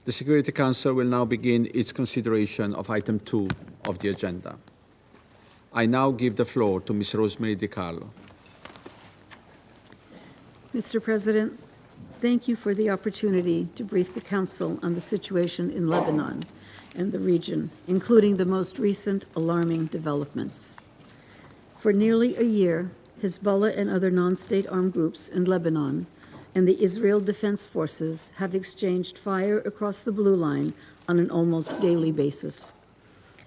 The Security Council will now begin its consideration of item 2 of the agenda. I now give the floor to Ms. Rosemary DiCarlo. Mr. President, thank you for the opportunity to brief the Council on the situation in Lebanon and the region, including the most recent alarming developments. For nearly a year, Hezbollah and other non-state armed groups in Lebanon and the Israel Defense Forces have exchanged fire across the blue line on an almost daily basis.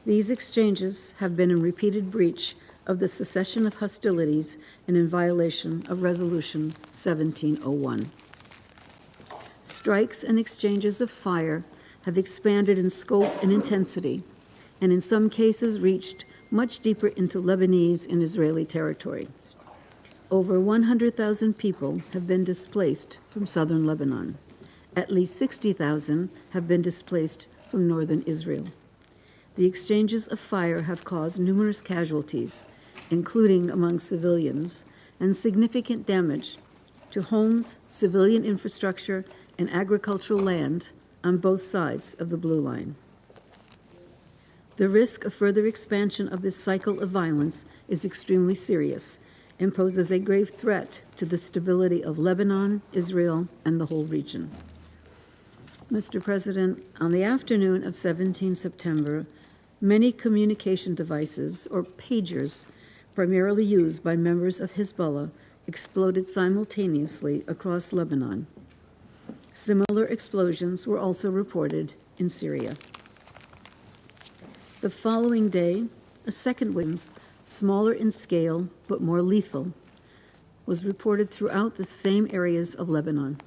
These exchanges have been in repeated breach of the cessation of hostilities and in violation of Resolution 1701. Strikes and exchanges of fire have expanded in scope and intensity, and in some cases reached much deeper into Lebanese and Israeli territory. Over 100,000 people have been displaced from southern Lebanon. At least 60,000 have been displaced from northern Israel. The exchanges of fire have caused numerous casualties, including among civilians, and significant damage to homes, civilian infrastructure, and agricultural land on both sides of the blue line. The risk of further expansion of this cycle of violence is extremely serious and poses a grave threat to the stability of Lebanon, Israel, and the whole region. Mr. President, on the afternoon of 17 September, many communication devices, or pagers, primarily used by members of Hezbollah, exploded simultaneously across Lebanon. Similar explosions were also reported in Syria. The following day, a second wind, smaller in scale but more lethal, was reported throughout the same areas of Lebanon.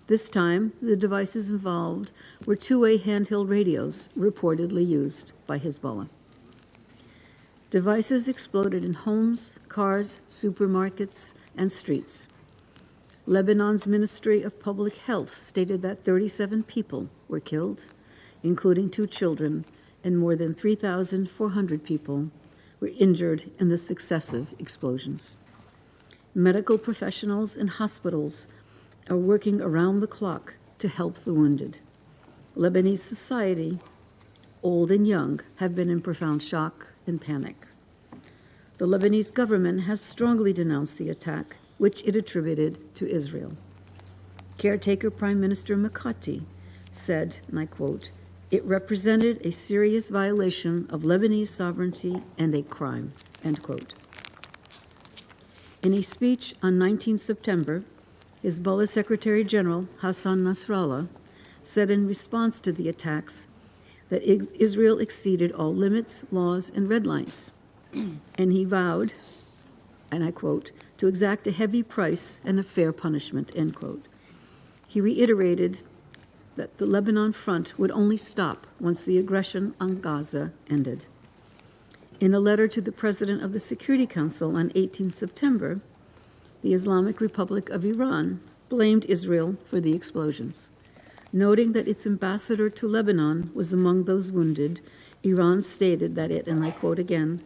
This time, the devices involved were two-way handheld radios reportedly used by Hezbollah. Devices exploded in homes, cars, supermarkets, and streets. Lebanon's Ministry of Public Health stated that 37 people were killed, including 2 children, and more than 3,400 people were injured in the successive explosions. Medical professionals and hospitals are working around the clock to help the wounded. Lebanese society, old and young, have been in profound shock and panic. The Lebanese government has strongly denounced the attack, which it attributed to Israel. Caretaker Prime Minister Mikati said, and I quote, "It represented a serious violation of Lebanese sovereignty and a crime," end quote. In a speech on 19 September, Hezbollah Secretary General Hassan Nasrallah said in response to the attacks that Israel exceeded all limits, laws, and red lines, and he vowed, and I quote, "to exact a heavy price and a fair punishment," end quote. He reiterated that the Lebanon front would only stop once the aggression on Gaza ended. In a letter to the President of the Security Council on 18 September, the Islamic Republic of Iran blamed Israel for the explosions. Noting that its ambassador to Lebanon was among those wounded, Iran stated that it, and I quote again,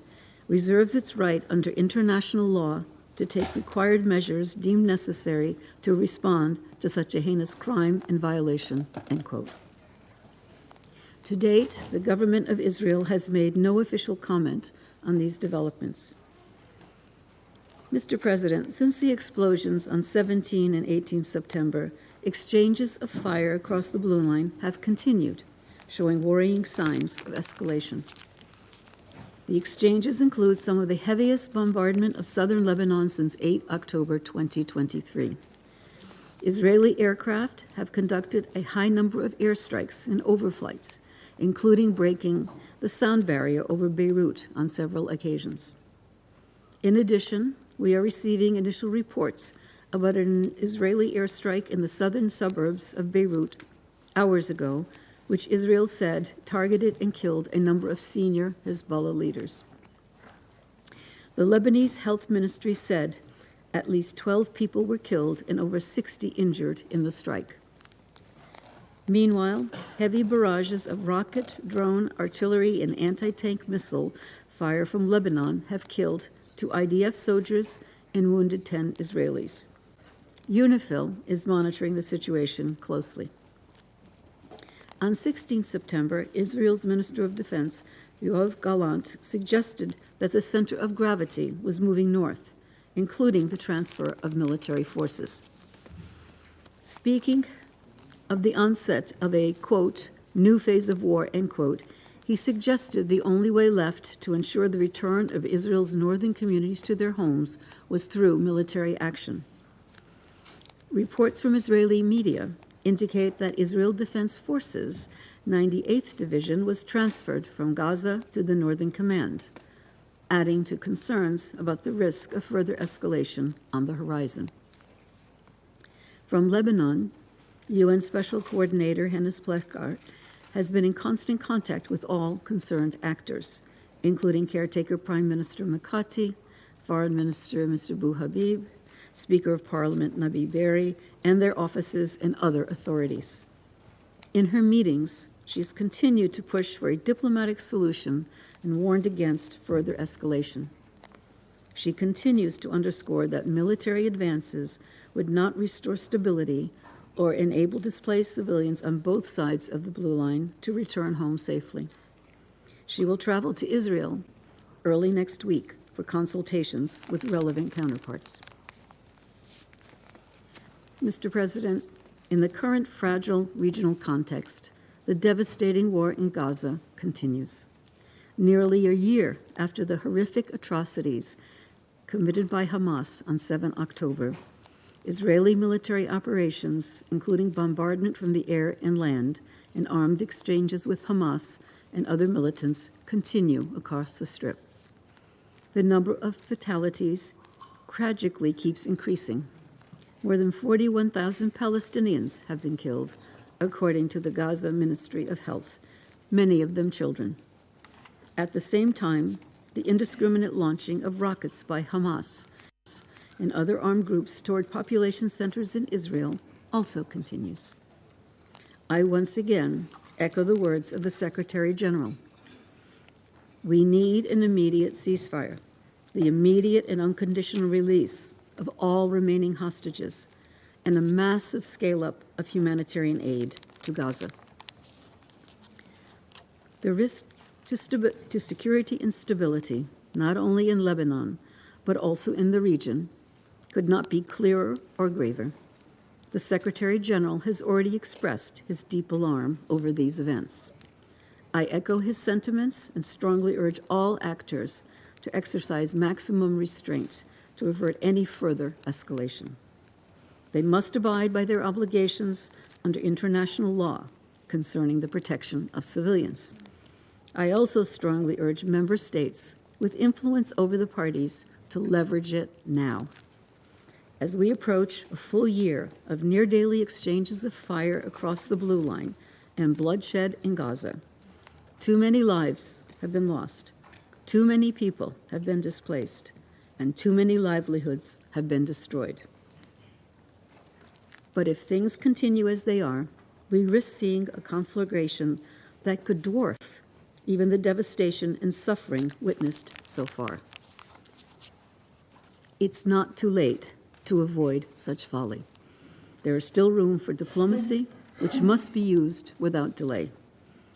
"reserves its right under international law to take required measures deemed necessary to respond to such a heinous crime and violation," end quote. To date, the government of Israel has made no official comment on these developments. Mr. President, since the explosions on 17 and 18 September, exchanges of fire across the blue line have continued, showing worrying signs of escalation. The exchanges include some of the heaviest bombardment of southern Lebanon since 8 October 2023. Israeli aircraft have conducted a high number of airstrikes and overflights, including breaking the sound barrier over Beirut on several occasions. In addition, we are receiving initial reports about an Israeli airstrike in the southern suburbs of Beirut hours ago, which Israel said targeted and killed a number of senior Hezbollah leaders. The Lebanese Health Ministry said at least 12 people were killed and over 60 injured in the strike. Meanwhile, heavy barrages of rocket, drone, artillery, and anti-tank missile fire from Lebanon have killed 2 IDF soldiers and wounded 10 Israelis. UNIFIL is monitoring the situation closely. On 16 September, Israel's Minister of Defense, Yoav Gallant, suggested that the center of gravity was moving north, including the transfer of military forces. Speaking of the onset of a, quote, new phase of war, end quote, he suggested the only way left to ensure the return of Israel's northern communities to their homes was through military action. Reports from Israeli media indicate that Israel Defense Forces 98th Division was transferred from Gaza to the Northern Command, adding to concerns about the risk of further escalation on the horizon. From Lebanon, UN Special Coordinator Hennes Plekar has been in constant contact with all concerned actors, including caretaker Prime Minister Mikati, Foreign Minister Mr. Bou Habib, Speaker of Parliament Nabi Berri, and their offices and other authorities. In her meetings, she has continued to push for a diplomatic solution and warned against further escalation. She continues to underscore that military advances would not restore stability or enable displaced civilians on both sides of the Blue Line to return home safely. She will travel to Israel early next week for consultations with relevant counterparts. Mr. President, in the current fragile regional context, the devastating war in Gaza continues. Nearly a year after the horrific atrocities committed by Hamas on 7 October, Israeli military operations, including bombardment from the air and land and armed exchanges with Hamas and other militants, continue across the Strip. The number of fatalities tragically keeps increasing. More than 41,000 Palestinians have been killed, according to the Gaza Ministry of Health, many of them children. At the same time, the indiscriminate launching of rockets by Hamas and other armed groups toward population centers in Israel also continues. I once again echo the words of the Secretary General. We need an immediate ceasefire, the immediate and unconditional release of all remaining hostages, and a massive scale-up of humanitarian aid to Gaza. The risk to security and stability, not only in Lebanon, but also in the region, could not be clearer or graver. The Secretary General has already expressed his deep alarm over these events. I echo his sentiments and strongly urge all actors to exercise maximum restraint to avert any further escalation. They must abide by their obligations under international law concerning the protection of civilians. I also strongly urge member states with influence over the parties to leverage it now. As we approach a full year of near-daily exchanges of fire across the Blue Line and bloodshed in Gaza, too many lives have been lost, too many people have been displaced, and too many livelihoods have been destroyed. But if things continue as they are, we risk seeing a conflagration that could dwarf even the devastation and suffering witnessed so far. It's not too late to avoid such folly. There is still room for diplomacy, which must be used without delay.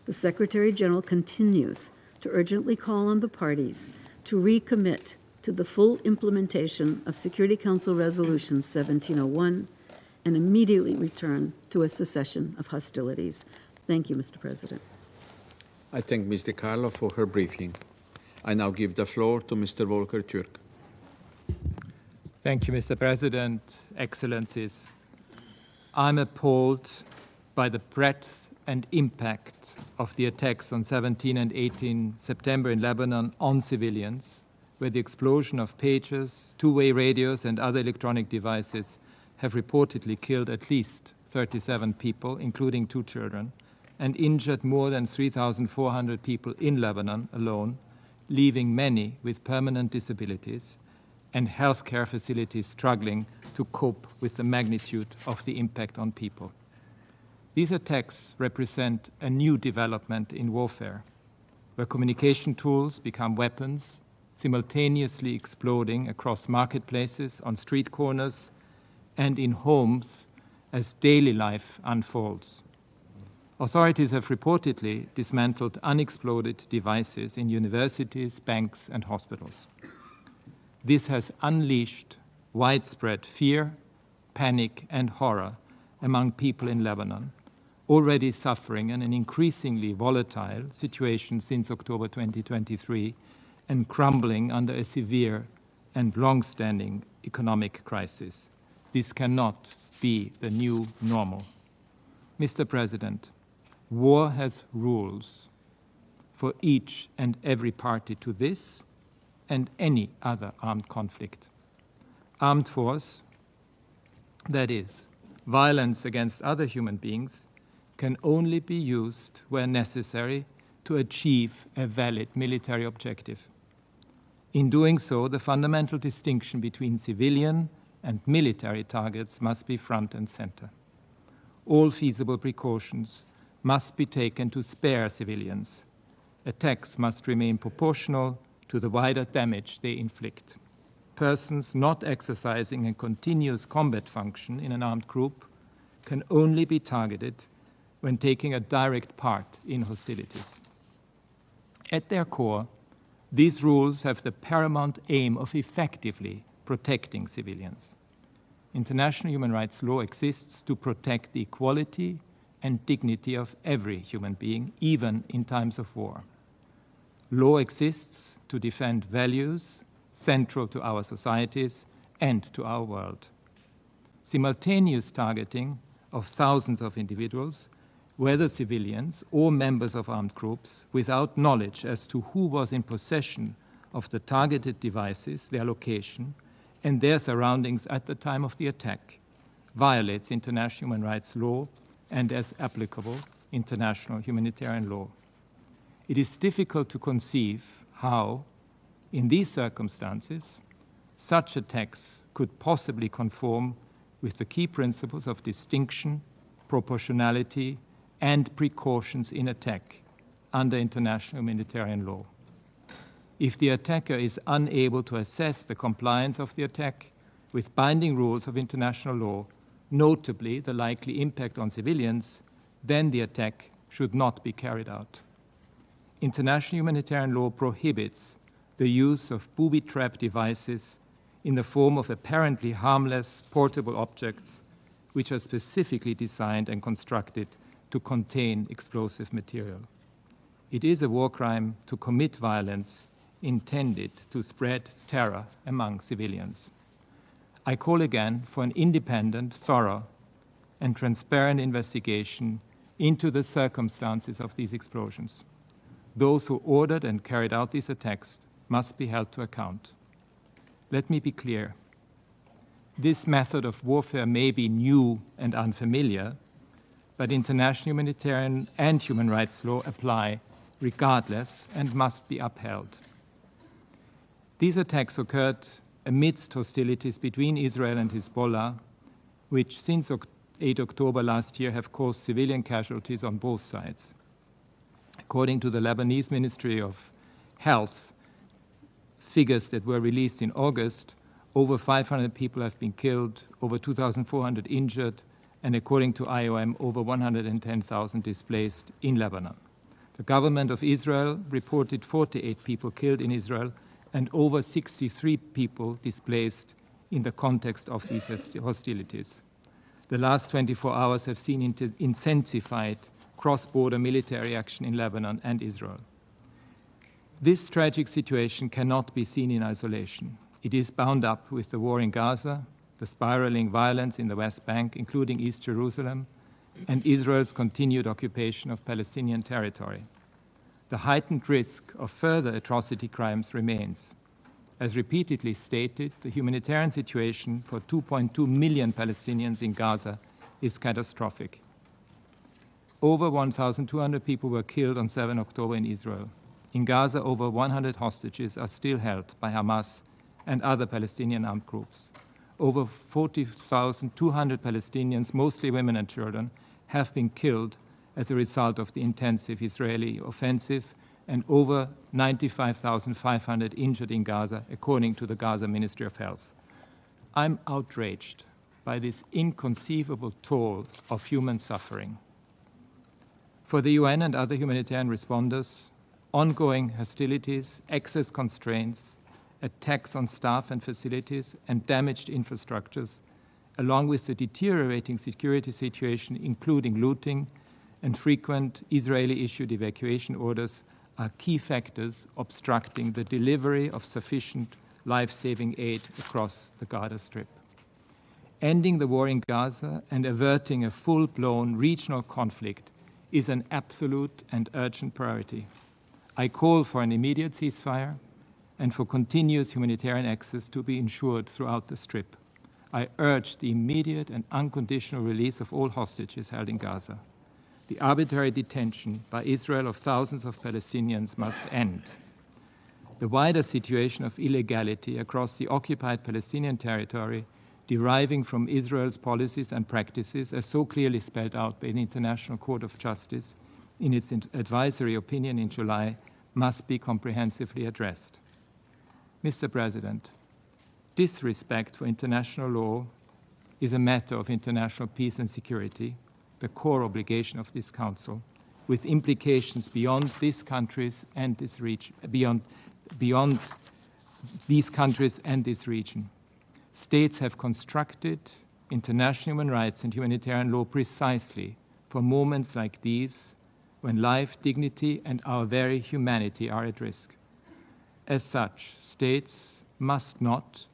The Secretary General continues to urgently call on the parties to recommit to the full implementation of Security Council Resolution 1701 and immediately return to a cessation of hostilities. Thank you, Mr. President. I thank Ms. DiCarlo for her briefing. I now give the floor to Mr. Volker Türk. Thank you, Mr. President, Excellencies. I'm appalled by the breadth and impact of the attacks on 17 and 18 September in Lebanon on civilians, where the explosion of pagers, two-way radios, and other electronic devices have reportedly killed at least 37 people, including 2 children, and injured more than 3,400 people in Lebanon alone, leaving many with permanent disabilities and healthcare facilities struggling to cope with the magnitude of the impact on people. These attacks represent a new development in warfare, where communication tools become weapons, simultaneously exploding across marketplaces, on street corners, and in homes as daily life unfolds. Authorities have reportedly dismantled unexploded devices in universities, banks, and hospitals. This has unleashed widespread fear, panic, and horror among people in Lebanon, already suffering in an increasingly volatile situation since October 2023 and crumbling under a severe and long-standing economic crisis. This cannot be the new normal. Mr. President, war has rules for each and every party to this and any other armed conflict. Armed force, that is, violence against other human beings, can only be used where necessary to achieve a valid military objective. In doing so, the fundamental distinction between civilian and military targets must be front and center. All feasible precautions must be taken to spare civilians. Attacks must remain proportional to the wider damage they inflict. Persons not exercising a continuous combat function in an armed group can only be targeted when taking a direct part in hostilities. At their core, these rules have the paramount aim of effectively protecting civilians. International human rights law exists to protect the equality and dignity of every human being, even in times of war. Law exists to defend values central to our societies and to our world. Simultaneous targeting of thousands of individuals, whether civilians or members of armed groups, without knowledge as to who was in possession of the targeted devices, their location, and their surroundings at the time of the attack, violates international human rights law and, as applicable, international humanitarian law. It is difficult to conceive how, in these circumstances, such attacks could possibly conform with the key principles of distinction, proportionality, and precautions in attack under international humanitarian law. If the attacker is unable to assess the compliance of the attack with binding rules of international law, notably the likely impact on civilians, then the attack should not be carried out. International humanitarian law prohibits the use of booby-trap devices in the form of apparently harmless portable objects which are specifically designed and constructed to contain explosive material. It is a war crime to commit violence intended to spread terror among civilians. I call again for an independent, thorough, and transparent investigation into the circumstances of these explosions. Those who ordered and carried out these attacks must be held to account. Let me be clear. This method of warfare may be new and unfamiliar, but international humanitarian and human rights law apply regardless and must be upheld. These attacks occurred amidst hostilities between Israel and Hezbollah, which since 8 October last year have caused civilian casualties on both sides. According to the Lebanese Ministry of Health, figures that were released in August, over 500 people have been killed, over 2,400 injured, and according to IOM, over 110,000 displaced in Lebanon. The government of Israel reported 48 people killed in Israel and over 63 people displaced in the context of these hostilities. The last 24 hours have seen intensified cross-border military action in Lebanon and Israel. This tragic situation cannot be seen in isolation. It is bound up with the war in Gaza, the spiraling violence in the West Bank, including East Jerusalem, and Israel's continued occupation of Palestinian territory. The heightened risk of further atrocity crimes remains. As repeatedly stated, the humanitarian situation for 2.2 million Palestinians in Gaza is catastrophic. Over 1,200 people were killed on 7 October in Israel. In Gaza, over 100 hostages are still held by Hamas and other Palestinian armed groups. Over 40,200 Palestinians, mostly women and children, have been killed as a result of the intensive Israeli offensive, and over 95,500 injured in Gaza, according to the Gaza Ministry of Health. I'm outraged by this inconceivable toll of human suffering. For the UN and other humanitarian responders, ongoing hostilities, access constraints, attacks on staff and facilities, and damaged infrastructures, along with the deteriorating security situation, including looting and frequent Israeli-issued evacuation orders, are key factors obstructing the delivery of sufficient life-saving aid across the Gaza Strip. Ending the war in Gaza and averting a full-blown regional conflict is an absolute and urgent priority. I call for an immediate ceasefire and for continuous humanitarian access to be ensured throughout the Strip. I urge the immediate and unconditional release of all hostages held in Gaza. The arbitrary detention by Israel of thousands of Palestinians must end. The wider situation of illegality across the occupied Palestinian territory, deriving from Israel's policies and practices, as so clearly spelled out by the International Court of Justice in its advisory opinion in July, must be comprehensively addressed. Mr. President, disrespect for international law is a matter of international peace and security, the core obligation of this Council, with implications beyond these countries and this region, beyond these countries and this region. States have constructed international human rights and humanitarian law precisely for moments like these, when life, dignity, and our very humanity are at risk. As such, states must not,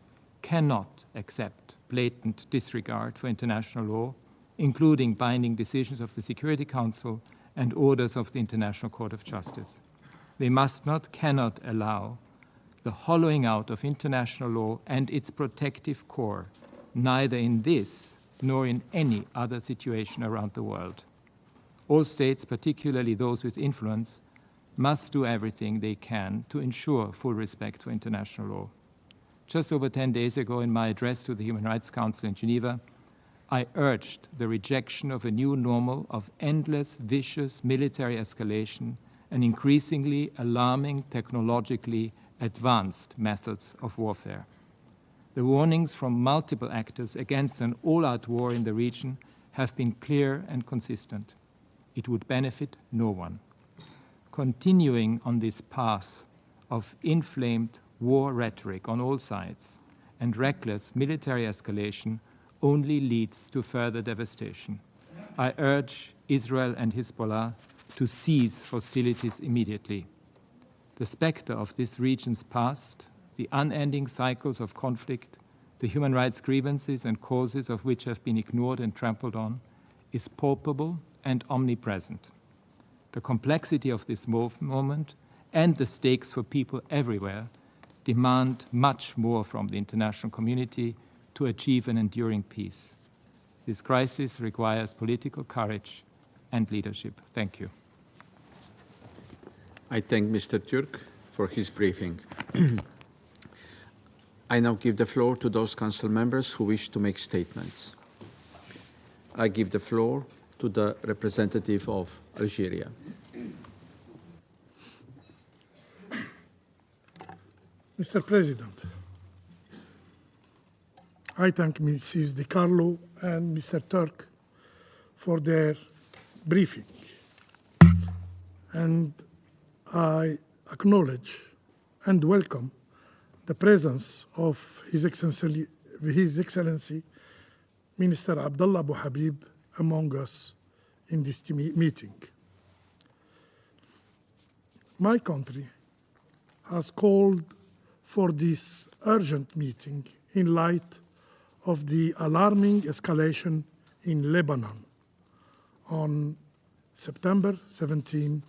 cannot accept blatant disregard for international law, including binding decisions of the Security Council and orders of the International Court of Justice. They must not, cannot allow the hollowing out of international law and its protective core, neither in this nor in any other situation around the world. All states, particularly those with influence, must do everything they can to ensure full respect for international law. Just over 10 days ago, in my address to the Human Rights Council in Geneva, I urged the rejection of a new normal of endless, vicious military escalation and increasingly alarming technologically advanced methods of warfare. The warnings from multiple actors against an all-out war in the region have been clear and consistent. It would benefit no one. Continuing on this path of inflamed war rhetoric on all sides and reckless military escalation only leads to further devastation. I urge Israel and Hezbollah to cease hostilities immediately. The specter of this region's past, the unending cycles of conflict, the human rights grievances and causes of which have been ignored and trampled on, is palpable and omnipresent. The complexity of this moment and the stakes for people everywhere demand much more from the international community to achieve an enduring peace. This crisis requires political courage and leadership. Thank you. I thank Mr. Türk for his briefing. I now give the floor to those council members who wish to make statements. I give the floor to the representative of Algeria. Mr. President, I thank Mrs. Di Carlo and Mr. Türk for their briefing, and I acknowledge and welcome the presence of His Excellency Minister Abdullah Abu Habib among us in this meeting. My country has called for this urgent meeting in light of the alarming escalation in Lebanon on September 17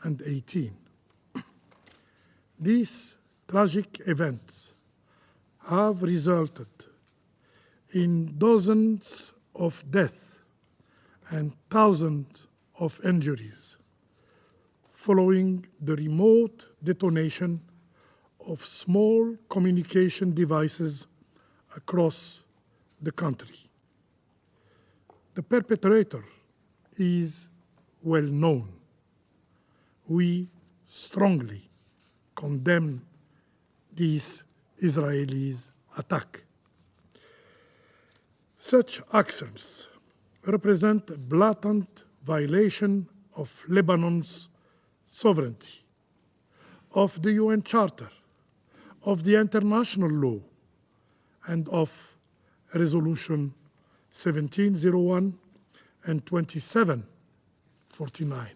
and 18. These tragic events have resulted in dozens of deaths and thousands of injuries following the remote detonation of small communication devices across the country. The perpetrator is well known. We strongly condemn this Israeli attack. Such actions represent a blatant violation of Lebanon's sovereignty, of the UN Charter, of the international law, and of Resolution 1701 and 2749.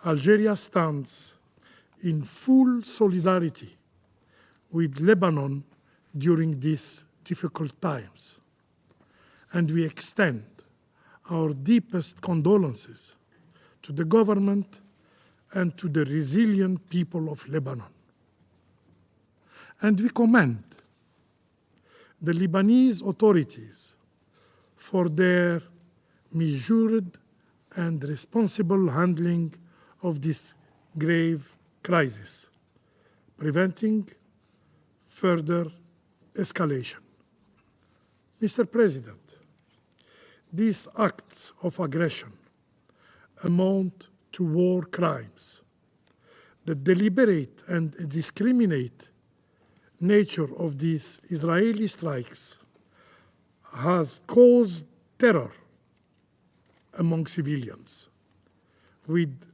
Algeria stands in full solidarity with Lebanon during these difficult times, and we extend our deepest condolences to the government and to the resilient people of Lebanon. And we commend the Lebanese authorities for their measured and responsible handling of this grave crisis, preventing further escalation. Mr. President, these acts of aggression amount to war crimes. The deliberate and indiscriminate nature of these Israeli strikes has caused terror among civilians, with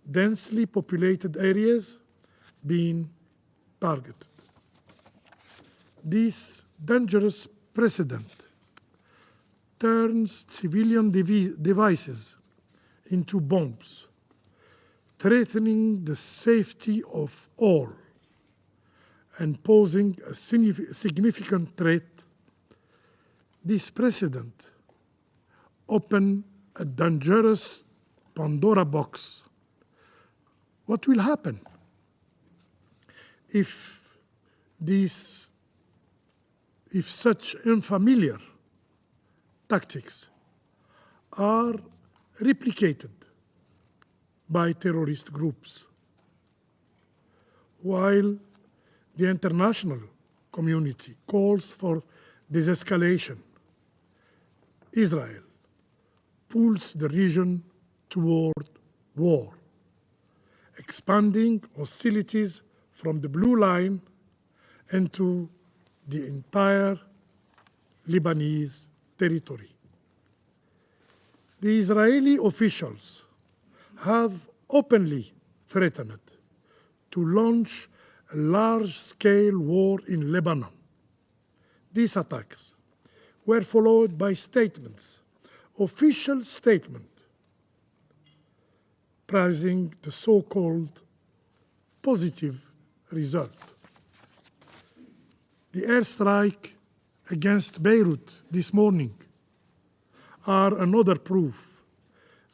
densely populated areas being targeted. This dangerous precedent turns civilian devices into bombs, threatening the safety of all and posing a significant threat. This precedent opens a dangerous Pandora box. What will happen if such unfamiliar tactics are replicated by terrorist groups? While the international community calls for de-escalation, Israel pulls the region toward war, expanding hostilities from the Blue Line into the entire Lebanese territory. The Israeli officials have openly threatened to launch a large-scale war in Lebanon. These attacks were followed by statements, official statements, praising the so-called positive result. The airstrike against Beirut this morning are another proof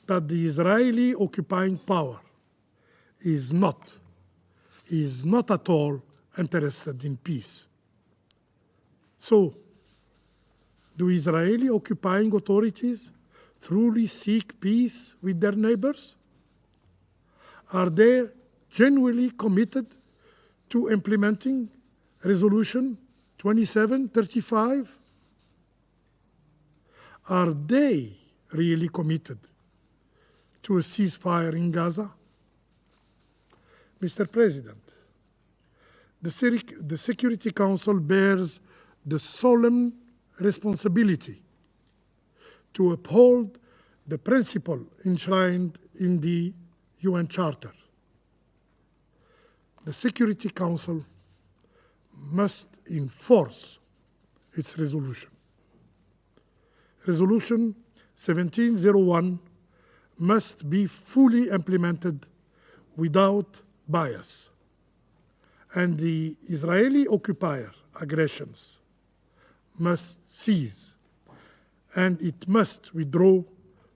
that the Israeli occupying power is not at all interested in peace. So, do Israeli occupying authorities truly seek peace with their neighbors? Are they genuinely committed to implementing Resolution 2735? Are they really committed to a ceasefire in Gaza? Mr. President, the Security Council bears the solemn responsibility to uphold the principle enshrined in the UN Charter. The Security Council must enforce its resolution. Resolution 1701 must be fully implemented without bias, and the Israeli occupier aggressions must cease, and it must withdraw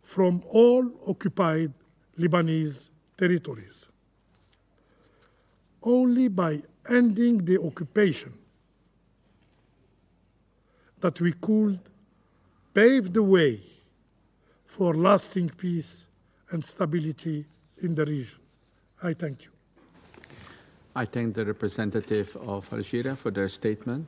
from all occupied Lebanese territories. Only by ending the occupation that we could pave the way for lasting peace and stability in the region. I thank you. I thank the representative of Algeria for their statement.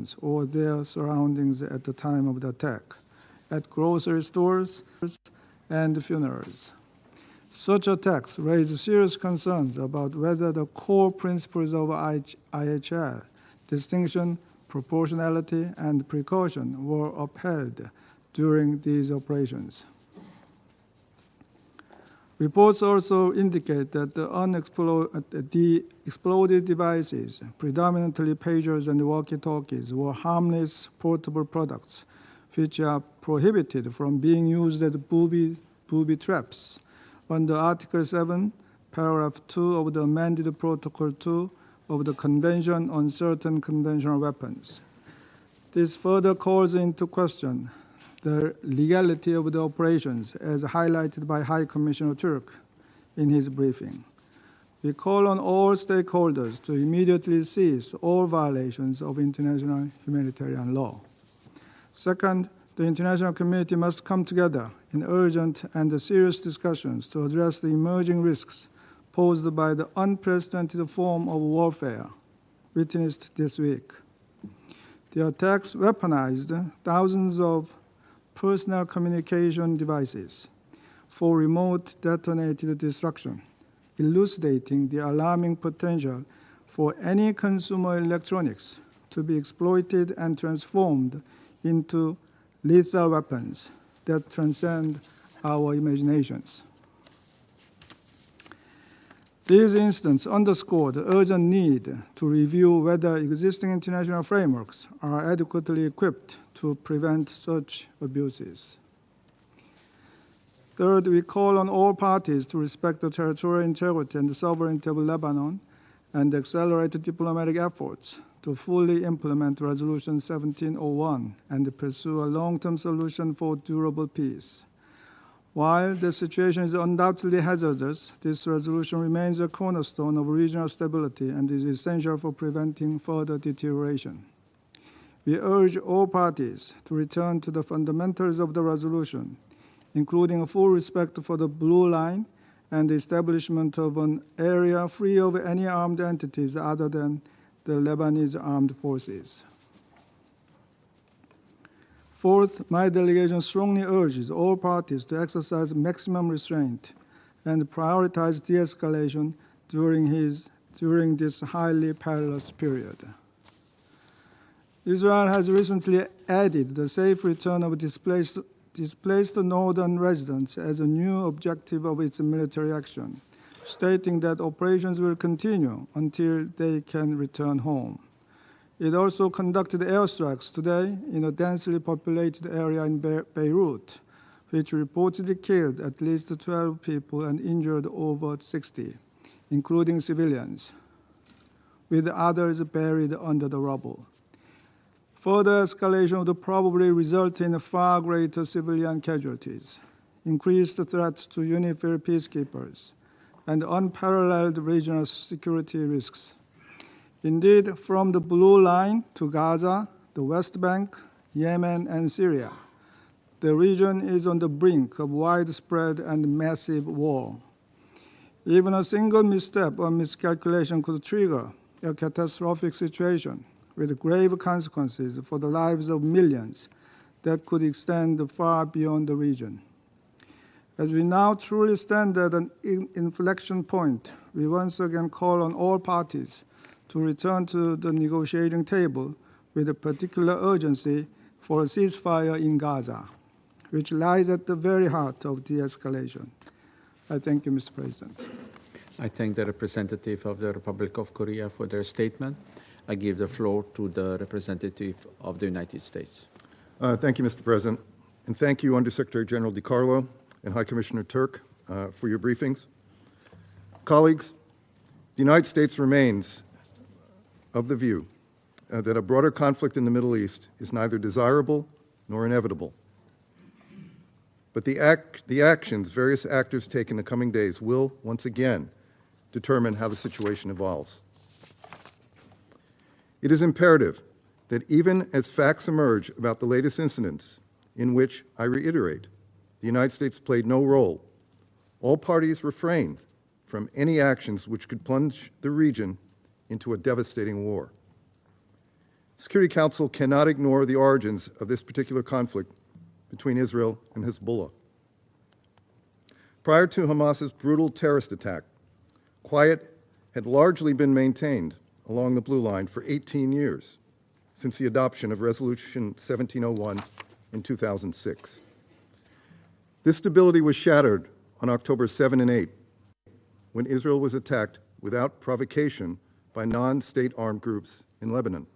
civilians or their surroundings at the time of the attack, at grocery stores, and funerals. Such attacks raise serious concerns about whether the core principles of IHL, distinction, proportionality, and precaution, were upheld during these operations. Reports also indicate that the exploded devices, predominantly pagers and walkie-talkies, were harmless portable products which are prohibited from being used as booby traps under Article 7, Paragraph 2 of the amended Protocol 2 of the Convention on Certain Conventional Weapons. This further calls into question the legality of the operations as highlighted by High Commissioner Turk in his briefing. We call on all stakeholders to immediately cease all violations of international humanitarian law. Second, the international community must come together in urgent and serious discussions to address the emerging risks posed by the unprecedented form of warfare witnessed this week. The attacks weaponized thousands of personal communication devices for remote detonated destruction, elucidating the alarming potential for any consumer electronics to be exploited and transformed into lethal weapons that transcend our imaginations. These incidents underscore the urgent need to review whether existing international frameworks are adequately equipped to prevent such abuses. Third, we call on all parties to respect the territorial integrity and the sovereignty of Lebanon and accelerate diplomatic efforts to fully implement Resolution 1701 and pursue a long-term solution for durable peace. While the situation is undoubtedly hazardous, this resolution remains a cornerstone of regional stability and is essential for preventing further deterioration. We urge all parties to return to the fundamentals of the resolution, including full respect for the blue line and the establishment of an area free of any armed entities other than the Lebanese armed forces. Fourth, my delegation strongly urges all parties to exercise maximum restraint and prioritize de-escalation during this highly perilous period. Israel has recently added the safe return of displaced northern residents as a new objective of its military action, stating that operations will continue until they can return home. It also conducted airstrikes today in a densely populated area in Beirut, which reportedly killed at least 12 people and injured over 60, including civilians, with others buried under the rubble. Further escalation would probably result in far greater civilian casualties, increased threats to UNIFIL peacekeepers, and unparalleled regional security risks. Indeed, from the Blue Line to Gaza, the West Bank, Yemen, and Syria, the region is on the brink of widespread and massive war. Even a single misstep or miscalculation could trigger a catastrophic situation with grave consequences for the lives of millions that could extend far beyond the region. As we now truly stand at an inflection point, we once again call on all parties to return to the negotiating table with a particular urgency for a ceasefire in Gaza, which lies at the very heart of de-escalation. I thank you, Mr. President. I thank the representative of the Republic of Korea for their statement. I give the floor to the representative of the United States. Thank you, Mr. President. And thank you, Undersecretary General DiCarlo and High Commissioner Turk, for your briefings. Colleagues, the United States remains of the view that a broader conflict in the Middle East is neither desirable nor inevitable. But the actions various actors take in the coming days will, once again, determine how the situation evolves. It is imperative that even as facts emerge about the latest incidents, in which, I reiterate, the United States played no role, all parties refrain from any actions which could plunge the region into a devastating war. The Security Council cannot ignore the origins of this particular conflict between Israel and Hezbollah. Prior to Hamas's brutal terrorist attack, quiet had largely been maintained along the Blue Line for 18 years, since the adoption of Resolution 1701 in 2006. This stability was shattered on October 7 and 8, when Israel was attacked without provocation by non-state armed groups in Lebanon.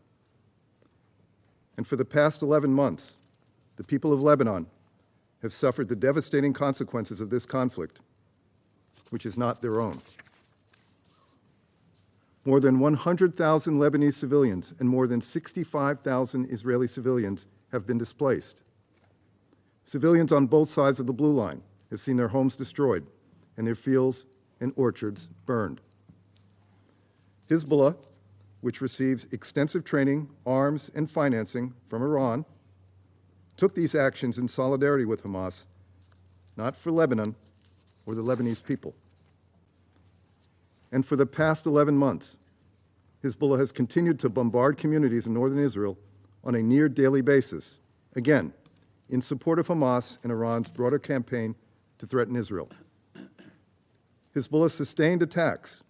And for the past 11 months, the people of Lebanon have suffered the devastating consequences of this conflict, which is not their own. More than 100,000 Lebanese civilians and more than 65,000 Israeli civilians have been displaced. Civilians on both sides of the Blue Line have seen their homes destroyed and their fields and orchards burned. Hezbollah, which receives extensive training, arms, and financing from Iran, took these actions in solidarity with Hamas, not for Lebanon or the Lebanese people. And for the past 11 months, Hezbollah has continued to bombard communities in northern Israel on a near daily basis, again, in support of Hamas and Iran's broader campaign to threaten Israel. Hezbollah's sustained attacks,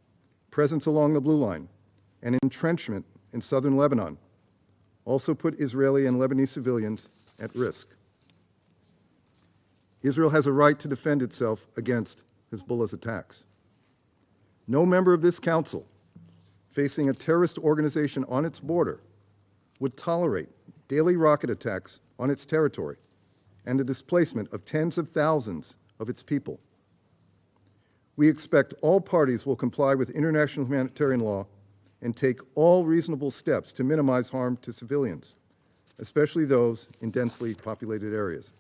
presence along the Blue Line, and entrenchment in southern Lebanon also put Israeli and Lebanese civilians at risk. Israel has a right to defend itself against Hezbollah's attacks. No member of this council facing a terrorist organization on its border would tolerate daily rocket attacks on its territory and the displacement of tens of thousands of its people. We expect all parties will comply with international humanitarian law and take all reasonable steps to minimize harm to civilians, especially those in densely populated areas.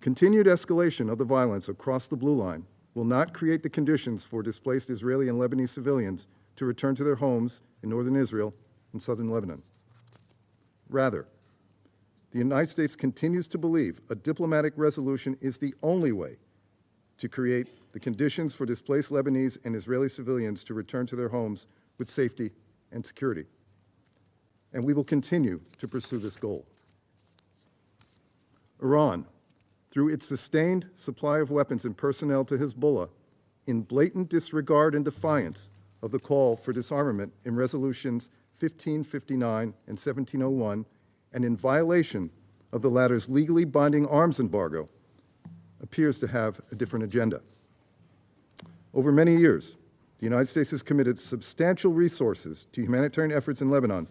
Continued escalation of the violence across the Blue Line will not create the conditions for displaced Israeli and Lebanese civilians to return to their homes in northern Israel and southern Lebanon. Rather, the United States continues to believe a diplomatic resolution is the only way to create the conditions for displaced Lebanese and Israeli civilians to return to their homes with safety and security. And we will continue to pursue this goal. Iran, through its sustained supply of weapons and personnel to Hezbollah, in blatant disregard and defiance of the call for disarmament in Resolutions 1559 and 1701, and in violation of the latter's legally binding arms embargo, appears to have a different agenda. Over many years, the United States has committed substantial resources to humanitarian efforts in Lebanon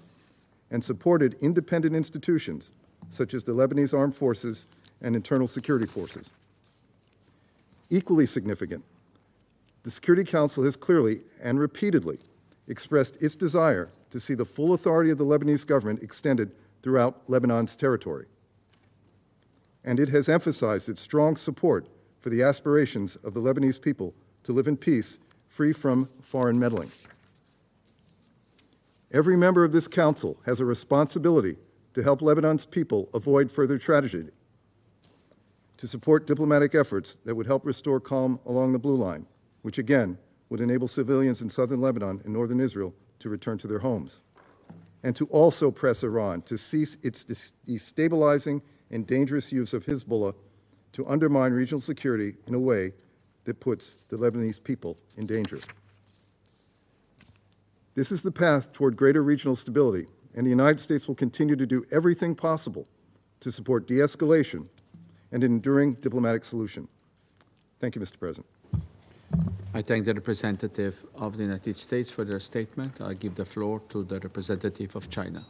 and supported independent institutions such as the Lebanese Armed Forces and Internal Security Forces. Equally significant, the Security Council has clearly and repeatedly expressed its desire to see the full authority of the Lebanese government extended throughout Lebanon's territory. And it has emphasized its strong support for the aspirations of the Lebanese people to live in peace, free from foreign meddling. Every member of this council has a responsibility to help Lebanon's people avoid further tragedy, to support diplomatic efforts that would help restore calm along the Blue Line, which again would enable civilians in southern Lebanon and northern Israel to return to their homes, and to also press Iran to cease its destabilizing and dangerous use of Hezbollah to undermine regional security in a way that puts the Lebanese people in danger. This is the path toward greater regional stability, and the United States will continue to do everything possible to support de-escalation and an enduring diplomatic solution. Thank you, Mr. President. I thank the representative of the United States for their statement. I give the floor to the representative of China.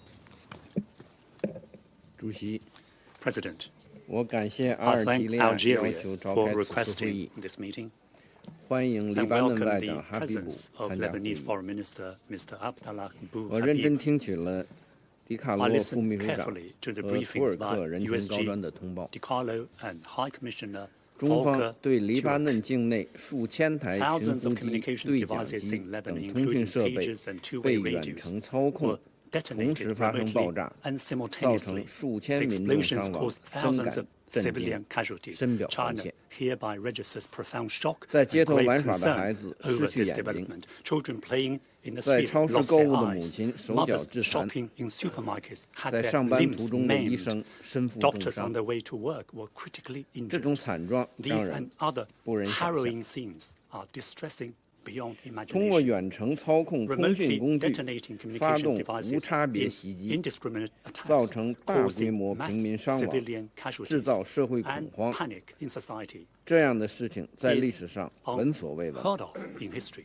President, 我感谢阿 I 尔及 thank 利亚要 Algeria 求召 for 开此次会 requesting 议， this meeting 欢迎黎 and 巴嫩 welcome 外 the 长哈比卜 presence of 参加会 Lebanese 议。 Foreign Minister Mr. Abdallah Abu 我认真 Habib. 听取了迪卡 I 罗副 listened 秘书长 carefully to the 和图尔 briefings 克 by 人权高专的 USG 通报。 Di Carlo and High Commissioner 中方 Volker 对黎巴 Turk. 嫩境内数千台巡 Thousands 呼 of 机、 communications 对讲 devices 机 in Lebanon, 等通讯 including 设备 pages and 被 two-way 远 radios, 程操控 were， 同时 detonated 发生爆 remotely 炸， and 造成 simultaneously. 数 The 千民众 explosions 伤亡， caused 深 thousands 感 of 震惊， civilian casualties. 深表关 China 切。 hereby registers profound shock 在 and 街头 grave 玩耍的 concern 孩子 over 失去 this 眼睛， development. Children playing in the 在 streets 超市 lost 购 their 物的母 eyes. 亲手脚 Mothers 致残， shopping in supermarkets had 在 their 上班 limbs 途中的医 maimed. 生身负重 Doctors 伤 on。their way to work were critically 这种 injured. 惨状让 These 人 and other 不忍想象。 harrowing scenes are distressing beyond 通过 imagination. 远程操控通讯 Remotely 工具 detonating 发 communications 动 devices 无差别 in 袭击， indiscriminate 造 attacks, 成大规 causing 模 mass 平民伤亡， civilian 制 casualties 造社会恐 and 慌。 panic in society 这样的事情在 is 历史上闻所未闻。 unheard of in history.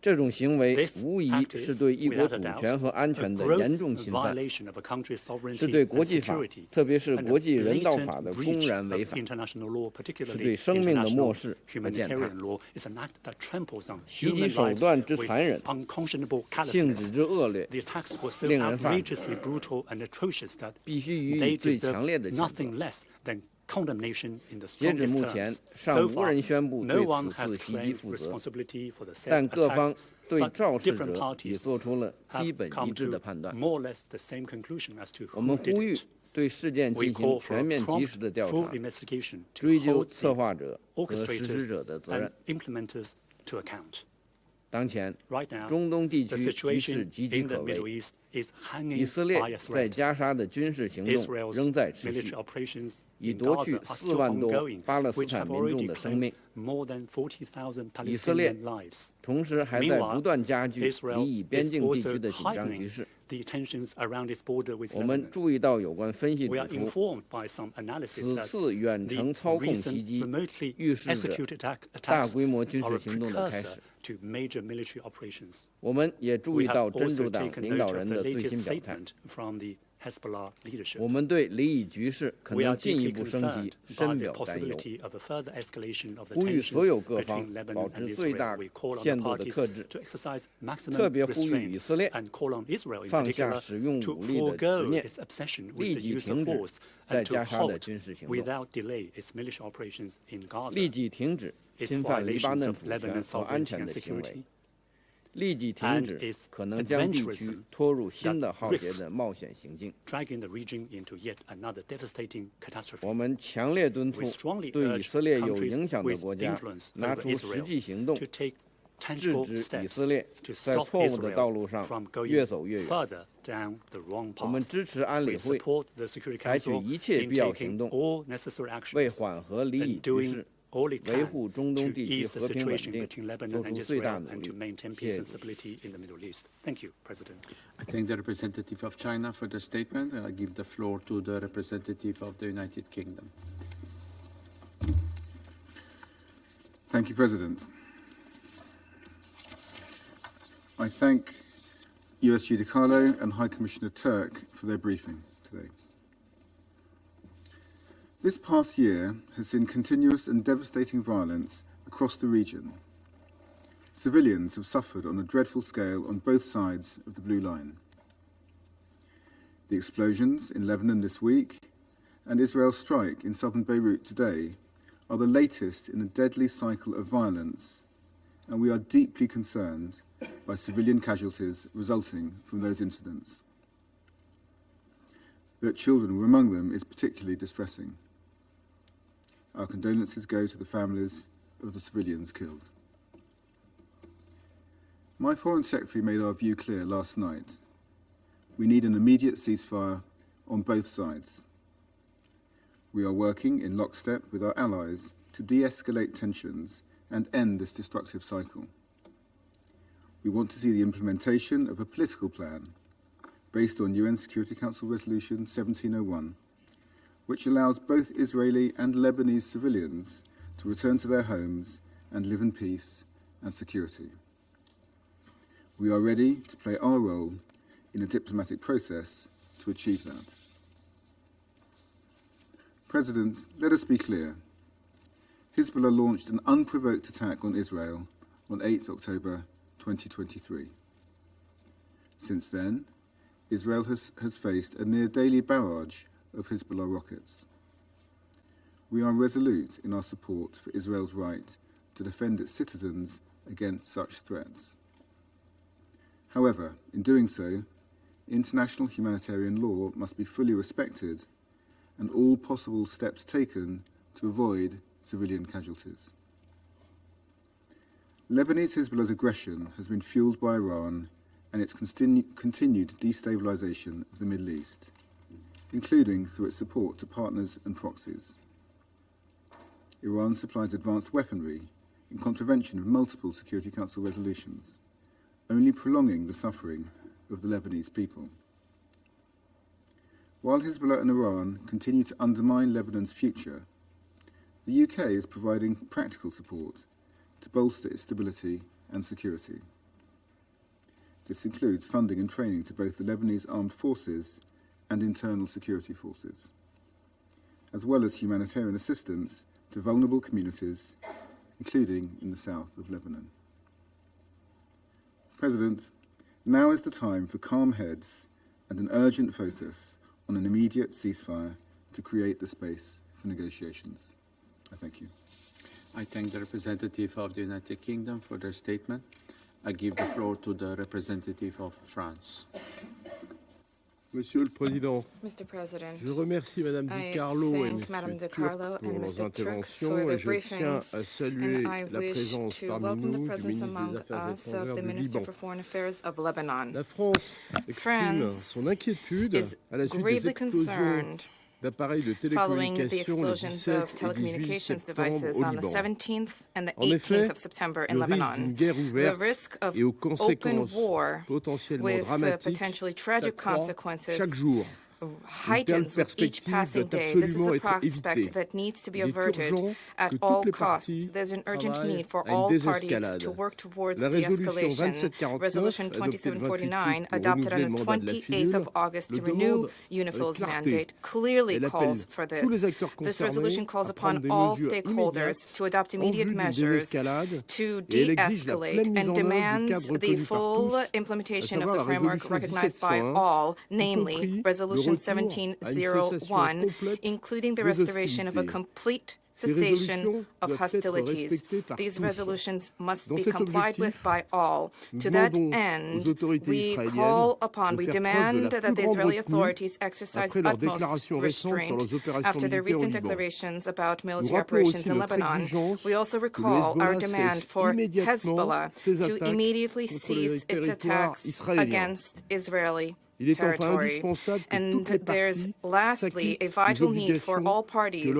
这种行为 This 无疑 act 是 is, 对一国 without 主 a doubt, 权和安 a 全的 gross 严重侵犯， violation of a country's 是 sovereignty 对 and 国际法， security, 特别是 and 国 a 际人道 blatant 法的公 breach 然违 of 反， international law, 是 particularly 对生命的 international 漠视和践踏。 humanitarian law, is an act that tramples on 袭击 human 手 lives 段之 with 残忍， unconscionable 性质 callousness. 之恶劣， The attacks were so 令人发指， outrageously brutal and atrocious that 必须予 they 以最强烈 deserve 的谴责。 nothing less than condemnation in the 截止 strongest 目前， terms. 尚 So 无 far, 人宣布 no 对 one 此 has 次袭击 claimed 负责， responsibility for the said 但各方 attacks, 对 but 肇事 different 者已 parties 做出了基 have 本 come 一致 to 的判断。 more or less the same conclusion as to 我们 who did 呼吁 it. 对事件 We 进 call 行 for 全 a 面及 prompt, 时的调 full 查， investigation to 追究 hold 策 the 划者和实施 orchestrators 者的责 and 任。 implementers to account. 当前， Right now, 中东地 the 区局势 situation 岌岌 in the 可 Middle 危。 East is 以 hanging 色列 by a 在 thread. 加沙的军事行动 Israel's 仍在持 military 续， operations 已 in 夺取 Gaza are 4 still 万多 ongoing, 巴勒斯 which 坦 have 民众 already 的生 claimed 命。 more than 40,000以色列 Palestinian lives. 同时还在不断加剧 Meanwhile, 以边 Israel 境地 is 区 also 的紧张局 heightening 势。 the tensions around its border with 我们 Lebanon. 注意到有关分析 We 指 are 出， informed by some analysis 此 that 次远 the 程操控 recent 袭击 remotely 预示着 executed 大 attacks 规模军 are 事 a 行动的开 precursor 始。 to major military operations. 我们也注 We 意 have 到真 also 主党 taken 领导 note 人 of the 的最 latest 新表态。 statement from the Hezbollah leadership. 我们对离以局势可 We 能 are 进一 deeply 步升 concerned 级 by 深 the 表担忧， possibility of a further escalation of the 呼吁 tensions 所有各 between 方 Lebanon 保 and 持最 Israel. 大 We call on the 限度的 parties 克制， to exercise 特 maximum 别呼吁以 restraint 色列 and call on Israel in 放下 particular 使用 to 武力的执 forego 念， its obsession 立 with the 即 use of 停止 force 在 and to 加沙的 halt 军事行动， without delay its military operations in Gaza. 立即停止 Its 侵犯黎巴 violations 嫩 of 主权 Lebanon's 和安 sovereignty 全 and 的行为 security.，立即停 And 止 its 可能将地区 adventurism 拖入新的 that 浩劫 risks 的冒险行径。 dragging the region into yet another devastating 我 catastrophe. 们强烈敦 We 促 strongly 对以 urge 色列有 countries 影响的 with 国家 influence 拿 over 出实 Israel 际行动， to take 制 tangible 止以 steps 色列 to 在 stop 错误的道路 Israel 上 from 越 going 走越远。 further down the wrong 我们 path. 支持安理 We 会 support the Security 采取 Council 一切 in 必要 taking 行动， all necessary 为 actions 缓和离以 and 局 doing 势、 all it 维 can 护中东 to 地区 ease the 和平稳 situation 定 between Lebanon 做 and 出最大 Israel 努 and 力 to。maintain 谢 peace 谢 and stability in the Middle East. Thank you, President. I thank the representative of China for the statement, and I give the floor to the representative of the United Kingdom. Thank you, President. I thank USG DiCarlo and High Commissioner Turk for their briefing today. This past year has seen continuous and devastating violence across the region. Civilians have suffered on a dreadful scale on both sides of the Blue Line. The explosions in Lebanon this week and Israel's strike in southern Beirut today are the latest in a deadly cycle of violence, and we are deeply concerned by civilian casualties resulting from those incidents. That children were among them is particularly distressing. Our condolences go to the families of the civilians killed. My Foreign Secretary made our view clear last night. We need an immediate ceasefire on both sides. We are working in lockstep with our allies to de-escalate tensions and end this destructive cycle. We want to see the implementation of a political plan based on UN Security Council Resolution 1701, which allows both Israeli and Lebanese civilians to return to their homes and live in peace and security. We are ready to play our role in a diplomatic process to achieve that. President, let us be clear. Hezbollah launched an unprovoked attack on Israel on 8 October 2023. Since then, Israel has faced a near daily barrage of Hezbollah rockets. We are resolute in our support for Israel's right to defend its citizens against such threats. However, in doing so, international humanitarian law must be fully respected, and all possible steps taken to avoid civilian casualties. Lebanese Hezbollah's aggression has been fueled by Iran and its continued destabilization of the Middle East, including through its support to partners and proxies. Iran supplies advanced weaponry in contravention of multiple Security Council resolutions, only prolonging the suffering of the Lebanese people. While Hezbollah and Iran continue to undermine Lebanon's future, the UK is providing practical support to bolster its stability and security. This includes funding and training to both the Lebanese armed forces and internal security forces, as well as humanitarian assistance to vulnerable communities, including in the south of Lebanon. President, now is the time for calm heads and an urgent focus on an immediate ceasefire to create the space for negotiations. I thank you. I thank the representative of the United Kingdom for their statement. I give the floor to the representative of France. Monsieur le Président, Mr. President, je remercie Madame Di Carlo et Madame Di Monsieur Carlo Turk pour and leurs Mr. Turk interventions for et their je tiens briefings, à saluer and I la wish présence to parmi welcome the nous du presence ministre among des Affaires us of étrangères the du Minister Liban. for Foreign Affairs of Lebanon. La France exprime son inquiétude à la suite des explosions d'appareils de Following the télécommunications le explosions 17 of et 18 telecommunications septembre devices au on the Liban. 17th and the En 18th effet, of September in le risque Lebanon, d'une guerre the ouverte risk of et aux open conséquences war potentiellement with dramatiques potentially tragic s'accroît consequences chaque jour. heightens with each passing day. This is a prospect that needs to be averted at all costs. There's an urgent need for all parties to work towards de-escalation. Resolution 2749, adopted on the 28th of August to renew UNIFIL's mandate, clearly calls for this. This resolution calls upon all stakeholders to adopt immediate measures to de-escalate and demands the full implementation of the framework recognized by all, namely Resolution 1701, including the restoration of a complete cessation of hostilities. These resolutions must be complied with by all. To that end, we call upon, we demand that the Israeli authorities exercise utmost restraint after their recent declarations about military operations in Lebanon. We also recall our demand for Hezbollah to immediately cease its attacks against Israeli territory. And there's lastly a vital need for all parties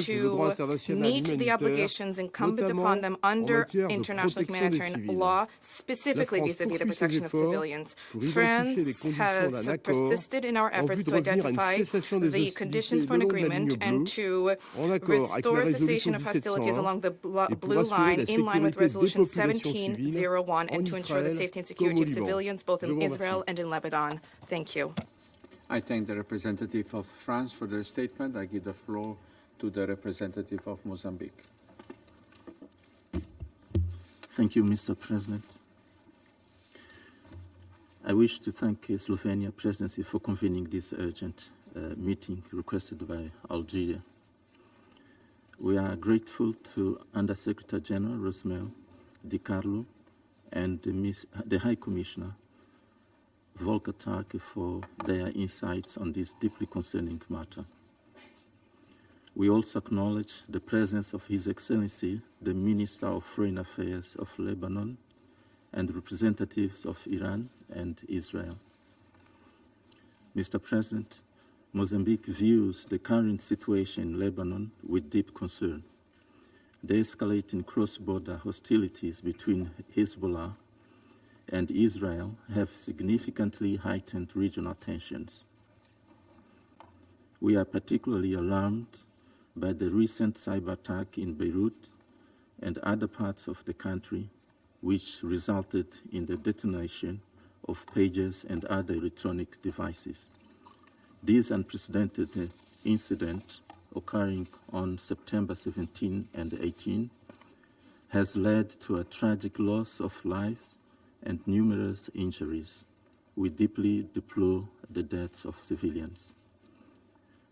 to meet the obligations incumbent upon them under international humanitarian law, specifically vis-à-vis the protection of civilians. France has persisted in our efforts to identify the conditions for an agreement and to restore cessation of hostilities along the blue line in line with Resolution 1701 and to ensure the safety and security of civilians both in Israel and in Lebanon. Thank you. I thank the representative of France for their statement. I give the floor to the representative of Mozambique. Thank you, Mr. President. I wish to thank the Slovenia presidency for convening this urgent meeting requested by Algeria. We are grateful to Undersecretary General Rosemel Di Carlo and the High Commissioner Volker Turk for their insights on this deeply concerning matter. We also acknowledge the presence of His Excellency, the Minister of Foreign Affairs of Lebanon, and representatives of Iran and Israel. Mr. President, Mozambique views the current situation in Lebanon with deep concern. The escalating cross-border hostilities between Hezbollah and Israel have significantly heightened regional tensions. We are particularly alarmed by the recent cyber attack in Beirut and other parts of the country, which resulted in the detonation of pagers and other electronic devices. This unprecedented incident, occurring on September 17 and 18, has led to a tragic loss of lives and numerous injuries. We deeply deplore the deaths of civilians.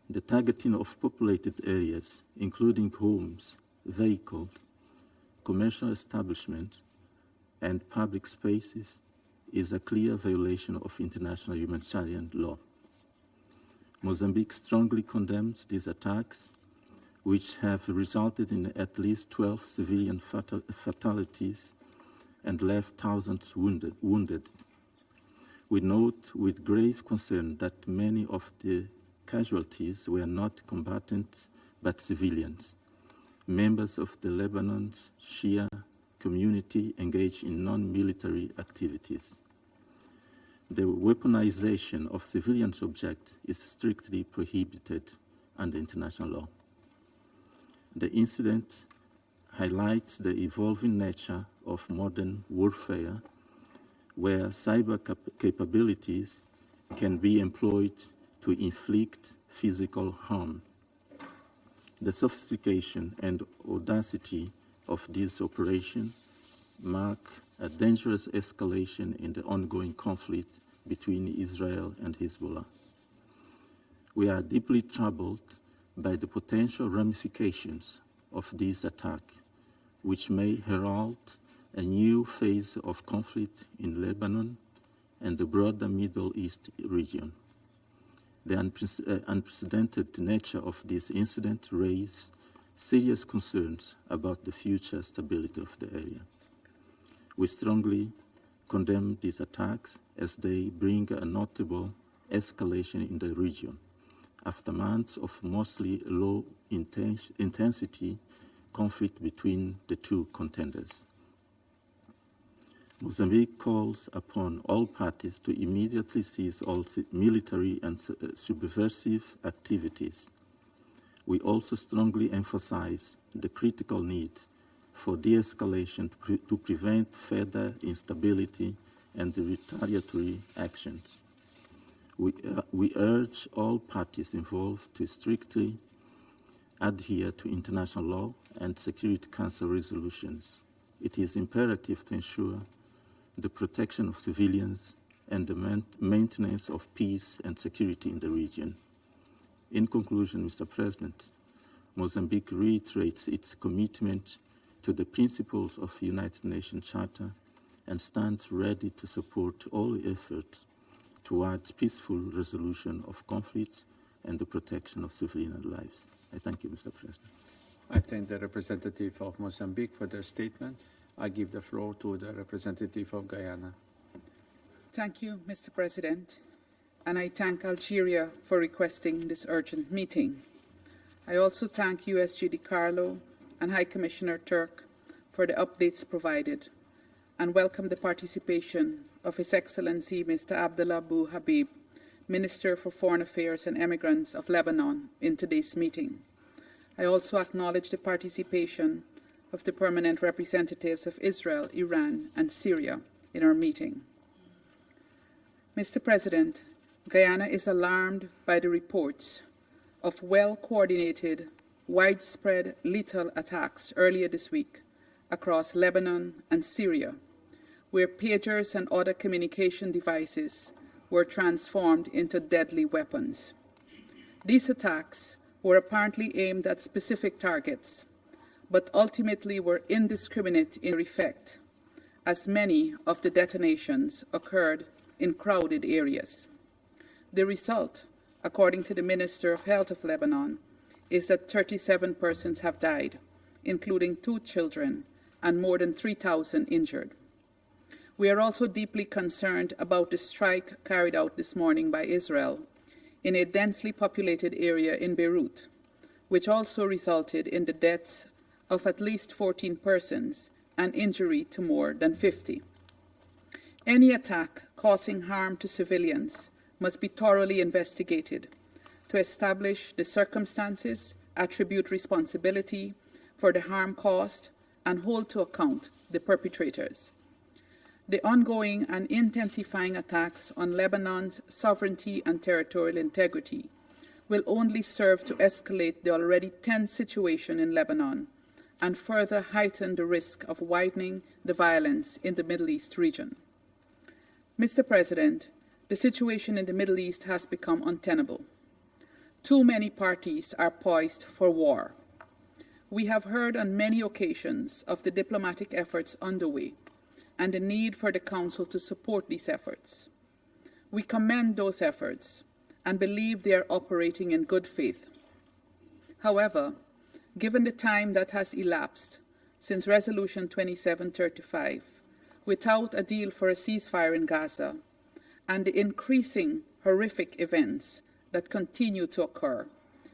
The targeting of populated areas, including homes, vehicles, commercial establishments, and public spaces, is a clear violation of international humanitarian law. Mozambique strongly condemns these attacks, which have resulted in at least 12 civilian fatalities and left thousands wounded. We note with grave concern that many of the casualties were not combatants but civilians, members of the Lebanon's Shia community engaged in non-military activities. The weaponization of civilian subjects is strictly prohibited under international law. The incident highlights the evolving nature of modern warfare, where cyber capabilities can be employed to inflict physical harm. The sophistication and audacity of this operation mark a dangerous escalation in the ongoing conflict between Israel and Hezbollah. We are deeply troubled by the potential ramifications of this attack, which may herald a new phase of conflict in Lebanon and the broader Middle East region. The unprecedented nature of this incident raises serious concerns about the future stability of the area. We strongly condemn these attacks as they bring a notable escalation in the region after months of mostly low-intensity conflict between the two contenders. Mozambique calls upon all parties to immediately cease all military and subversive activities. We also strongly emphasize the critical need for de-escalation to prevent further instability and retaliatory actions. We urge all parties involved to strictly adhere to international law and Security Council resolutions. It is imperative to ensure the protection of civilians and the maintenance of peace and security in the region. In conclusion, Mr. President, Mozambique reiterates its commitment to the principles of the United Nations Charter and stands ready to support all efforts towards peaceful resolution of conflicts and the protection of civilian lives. I thank you, Mr. President. I thank the representative of Mozambique for their statement. I give the floor to the representative of Guyana. Thank you, Mr. President, and I thank Algeria for requesting this urgent meeting. I also thank USG DiCarlo and High Commissioner Turk for the updates provided, and welcome the participation of His Excellency Mr. Abdullah Bou Habib, Minister for Foreign Affairs and Immigrants of Lebanon, in today's meeting. I also acknowledge the participation of the permanent representatives of Israel, Iran, and Syria in our meeting. Mr. President, Guyana is alarmed by the reports of well-coordinated, widespread lethal attacks earlier this week across Lebanon and Syria, where pagers and other communication devices were transformed into deadly weapons. These attacks were apparently aimed at specific targets, but ultimately were indiscriminate in their effect, as many of the detonations occurred in crowded areas. The result, according to the Minister of Health of Lebanon, is that 37 persons have died, including 2 children, and more than 3,000 injured. We are also deeply concerned about the strike carried out this morning by Israel in a densely populated area in Beirut, which also resulted in the deaths of at least 14 persons and injury to more than 50. Any attack causing harm to civilians must be thoroughly investigated to establish the circumstances, attribute responsibility for the harm caused, and hold to account the perpetrators. The ongoing and intensifying attacks on Lebanon's sovereignty and territorial integrity will only serve to escalate the already tense situation in Lebanon and further heighten the risk of widening the violence in the Middle East region. Mr. President, the situation in the Middle East has become untenable. Too many parties are poised for war. We have heard on many occasions of the diplomatic efforts underway and the need for the Council to support these efforts. We commend those efforts and believe they are operating in good faith. However, given the time that has elapsed since Resolution 2735, without a deal for a ceasefire in Gaza, and the increasing horrific events that continue to occur,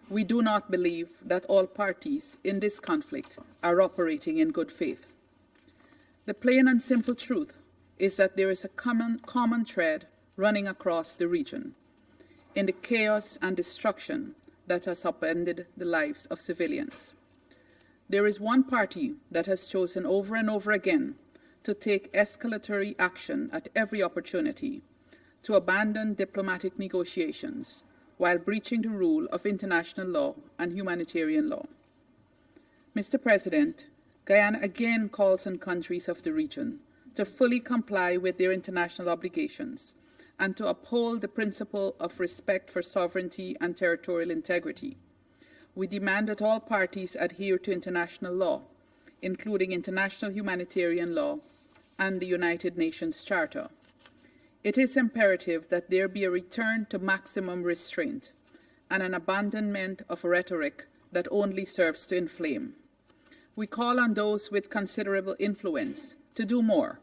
we do not believe that all parties in this conflict are operating in good faith. The plain and simple truth is that there is a common thread running across the region in the chaos and destruction that has upended the lives of civilians. There is one party that has chosen over and over again to take escalatory action at every opportunity, to abandon diplomatic negotiations while breaching the rule of international law and humanitarian law. Mr. President, Guyana again calls on countries of the region to fully comply with their international obligations and to uphold the principle of respect for sovereignty and territorial integrity. We demand that all parties adhere to international law, including international humanitarian law and the United Nations Charter. It is imperative that there be a return to maximum restraint and an abandonment of rhetoric that only serves to inflame. We call on those with considerable influence to do more.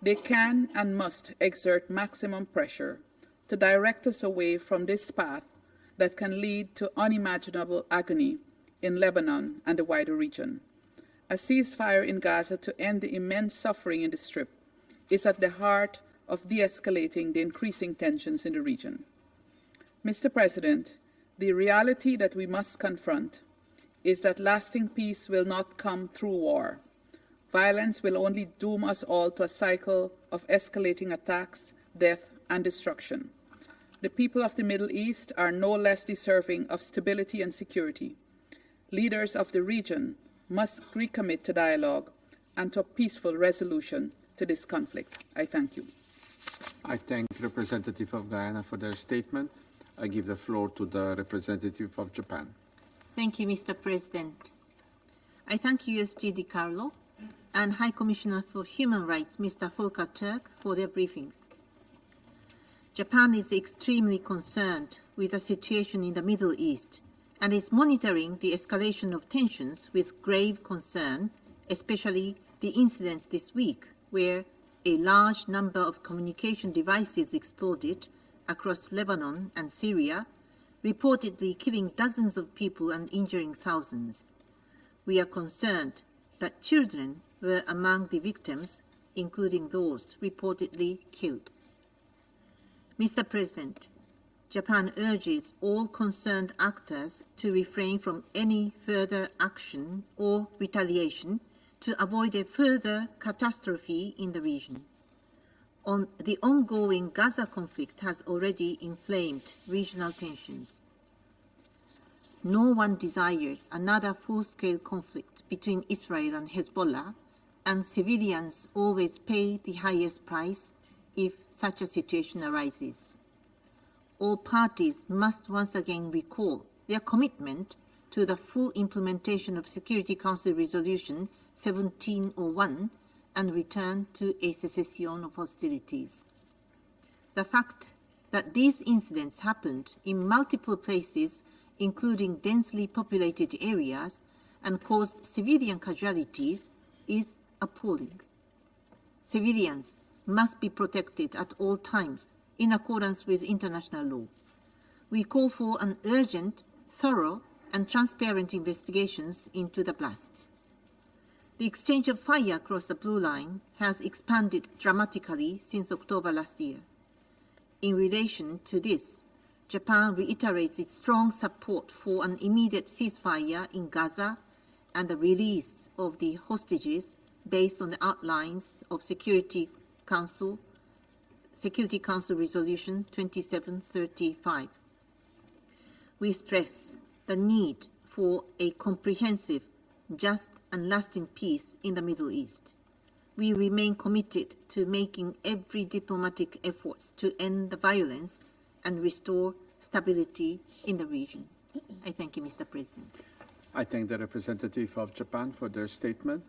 They can and must exert maximum pressure to direct us away from this path that can lead to unimaginable agony in Lebanon and the wider region. A ceasefire in Gaza to end the immense suffering in the Strip is at the heart of de-escalating the increasing tensions in the region. Mr. President, the reality that we must confront is that lasting peace will not come through war. Violence will only doom us all to a cycle of escalating attacks, death, and destruction. The people of the Middle East are no less deserving of stability and security. Leaders of the region must recommit to dialogue and to a peaceful resolution to this conflict. I thank you. I thank the representative of Guyana for their statement. I give the floor to the representative of Japan. Thank you, Mr. President. I thank USG DiCarlo and High Commissioner for Human Rights, Mr. Volker Turk, for their briefings. Japan is extremely concerned with the situation in the Middle East and is monitoring the escalation of tensions with grave concern, especially the incidents this week where a large number of communication devices exploded across Lebanon and Syria, reportedly killing dozens of people and injuring thousands. We are concerned that children were among the victims, including those reportedly killed. Mr. President, Japan urges all concerned actors to refrain from any further action or retaliation to avoid a further catastrophe in the region. The ongoing Gaza conflict has already inflamed regional tensions. No one desires another full-scale conflict between Israel and Hezbollah, and civilians always pay the highest price if such a situation arises. All parties must once again recall their commitment to the full implementation of Security Council Resolution 1701 and return to a cessation of hostilities. The fact that these incidents happened in multiple places, including densely populated areas, and caused civilian casualties is appalling. Civilians must be protected at all times in accordance with international law. We call for an urgent, thorough, and transparent investigations into the blasts. The exchange of fire across the Blue Line has expanded dramatically since October last year. In relation to this, Japan reiterates its strong support for an immediate ceasefire in Gaza and the release of the hostages based on the outlines of Security Council Resolution 2735. We stress the need for a comprehensive, just and lasting peace in the Middle East. We remain committed to making every diplomatic effort to end the violence and restore stability in the region. I thank you, Mr. President. I thank the representative of Japan for their statement.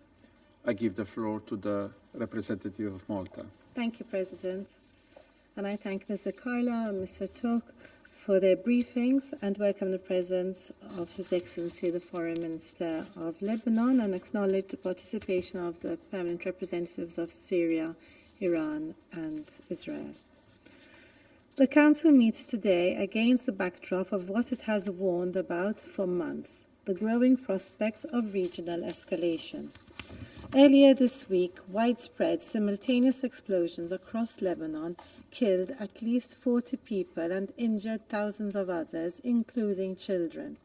I give the floor to the representative of Malta. Thank you, President. And I thank Mr. Carla and Mr. Tuck for their briefings and welcome the presence of His Excellency the Foreign Minister of Lebanon and acknowledge the participation of the permanent representatives of Syria, Iran and Israel. The Council meets today against the backdrop of what it has warned about for months, the growing prospect of regional escalation. Earlier this week, widespread simultaneous explosions across Lebanon killed at least 40 people and injured thousands of others, including children.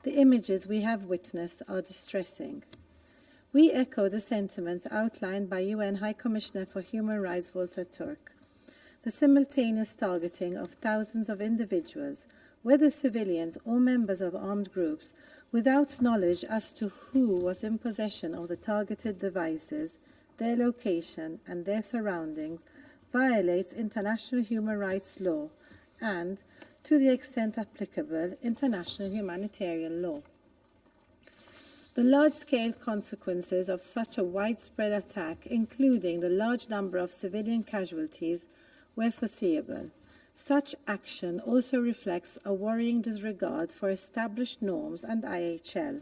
The images we have witnessed are distressing. We echo the sentiments outlined by UN High Commissioner for Human Rights Volker Turk. The simultaneous targeting of thousands of individuals, whether civilians or members of armed groups, without knowledge as to who was in possession of the targeted devices, their location and their surroundings, violates international human rights law and, to the extent applicable, international humanitarian law. The large-scale consequences of such a widespread attack, including the large number of civilian casualties, were foreseeable. Such action also reflects a worrying disregard for established norms and IHL.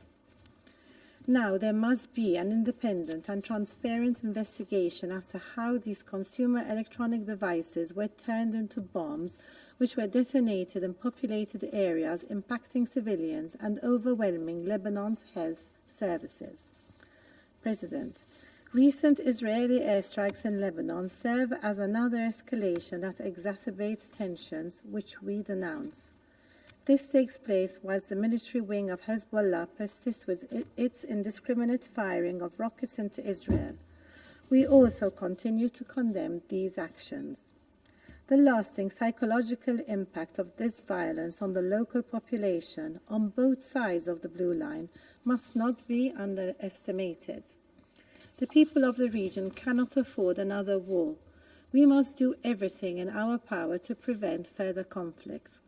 Now there must be an independent and transparent investigation as to how these consumer electronic devices were turned into bombs which were detonated in populated areas impacting civilians and overwhelming Lebanon's health services. President, recent Israeli airstrikes in Lebanon serve as another escalation that exacerbates tensions, which we denounce. This takes place whilst the military wing of Hezbollah persists with its indiscriminate firing of rockets into Israel. We also continue to condemn these actions. The lasting psychological impact of this violence on the local population on both sides of the Blue Line must not be underestimated. The people of the region cannot afford another war. We must do everything in our power to prevent further conflict.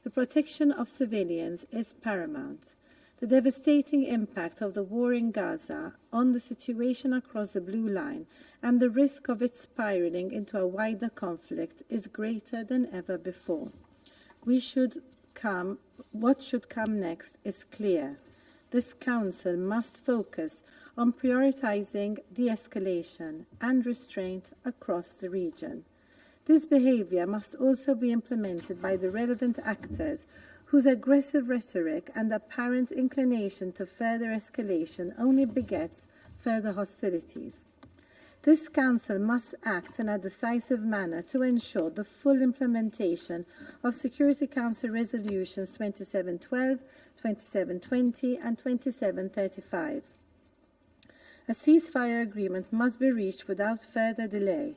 The protection of civilians is paramount. The devastating impact of the war in Gaza on the situation across the Blue Line and the risk of it spiraling into a wider conflict is greater than ever before. What should come next is clear. This Council must focus on prioritizing de-escalation and restraint across the region. This behavior must also be implemented by the relevant actors whose aggressive rhetoric and apparent inclination to further escalation only begets further hostilities. This Council must act in a decisive manner to ensure the full implementation of Security Council Resolutions 2712, 2720 and 2735. A ceasefire agreement must be reached without further delay.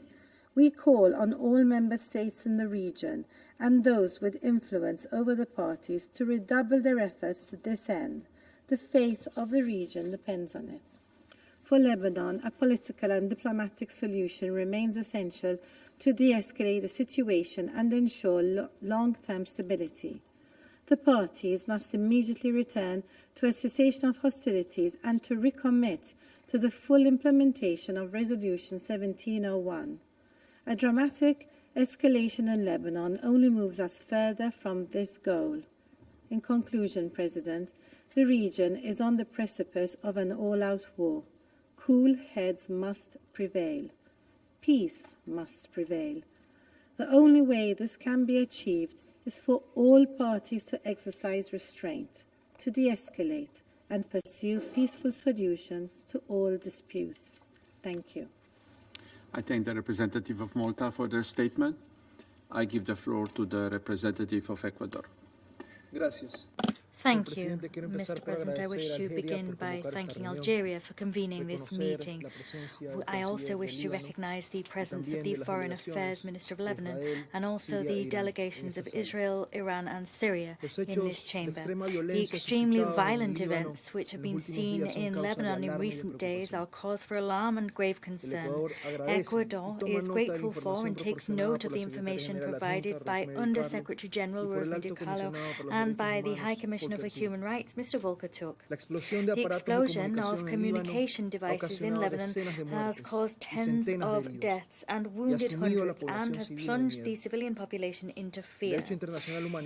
We call on all member states in the region and those with influence over the parties to redouble their efforts to this end. The fate of the region depends on it. For Lebanon, a political and diplomatic solution remains essential to de-escalate the situation and ensure long-term stability. The parties must immediately return to a cessation of hostilities and to recommit to the full implementation of Resolution 1701. A dramatic escalation in Lebanon only moves us further from this goal. In conclusion, President, the region is on the precipice of an all-out war. Cool heads must prevail. Peace must prevail. The only way this can be achieved is for all parties to exercise restraint, to de-escalate, and pursue peaceful solutions to all disputes. Thank you. I thank the representative of Malta for their statement. I give the floor to the representative of Ecuador. Gracias. Thank you, Mr. President. I wish to begin by thanking Algeria for convening this meeting. I also wish to recognize the presence of the Foreign Affairs Minister of Lebanon and also the delegations of Israel, Iran and Syria in this chamber. The extremely violent events which have been seen in Lebanon in recent days are cause for alarm and grave concern. Ecuador is grateful for and takes note of the information provided by Under Secretary General Rosemary DiCarlo and by the High Commissioner Commissioner for Human Rights, Mr. Volker Turk. The explosion of communication devices in Lebanon has caused tens of deaths and wounded hundreds and has plunged the civilian population into fear.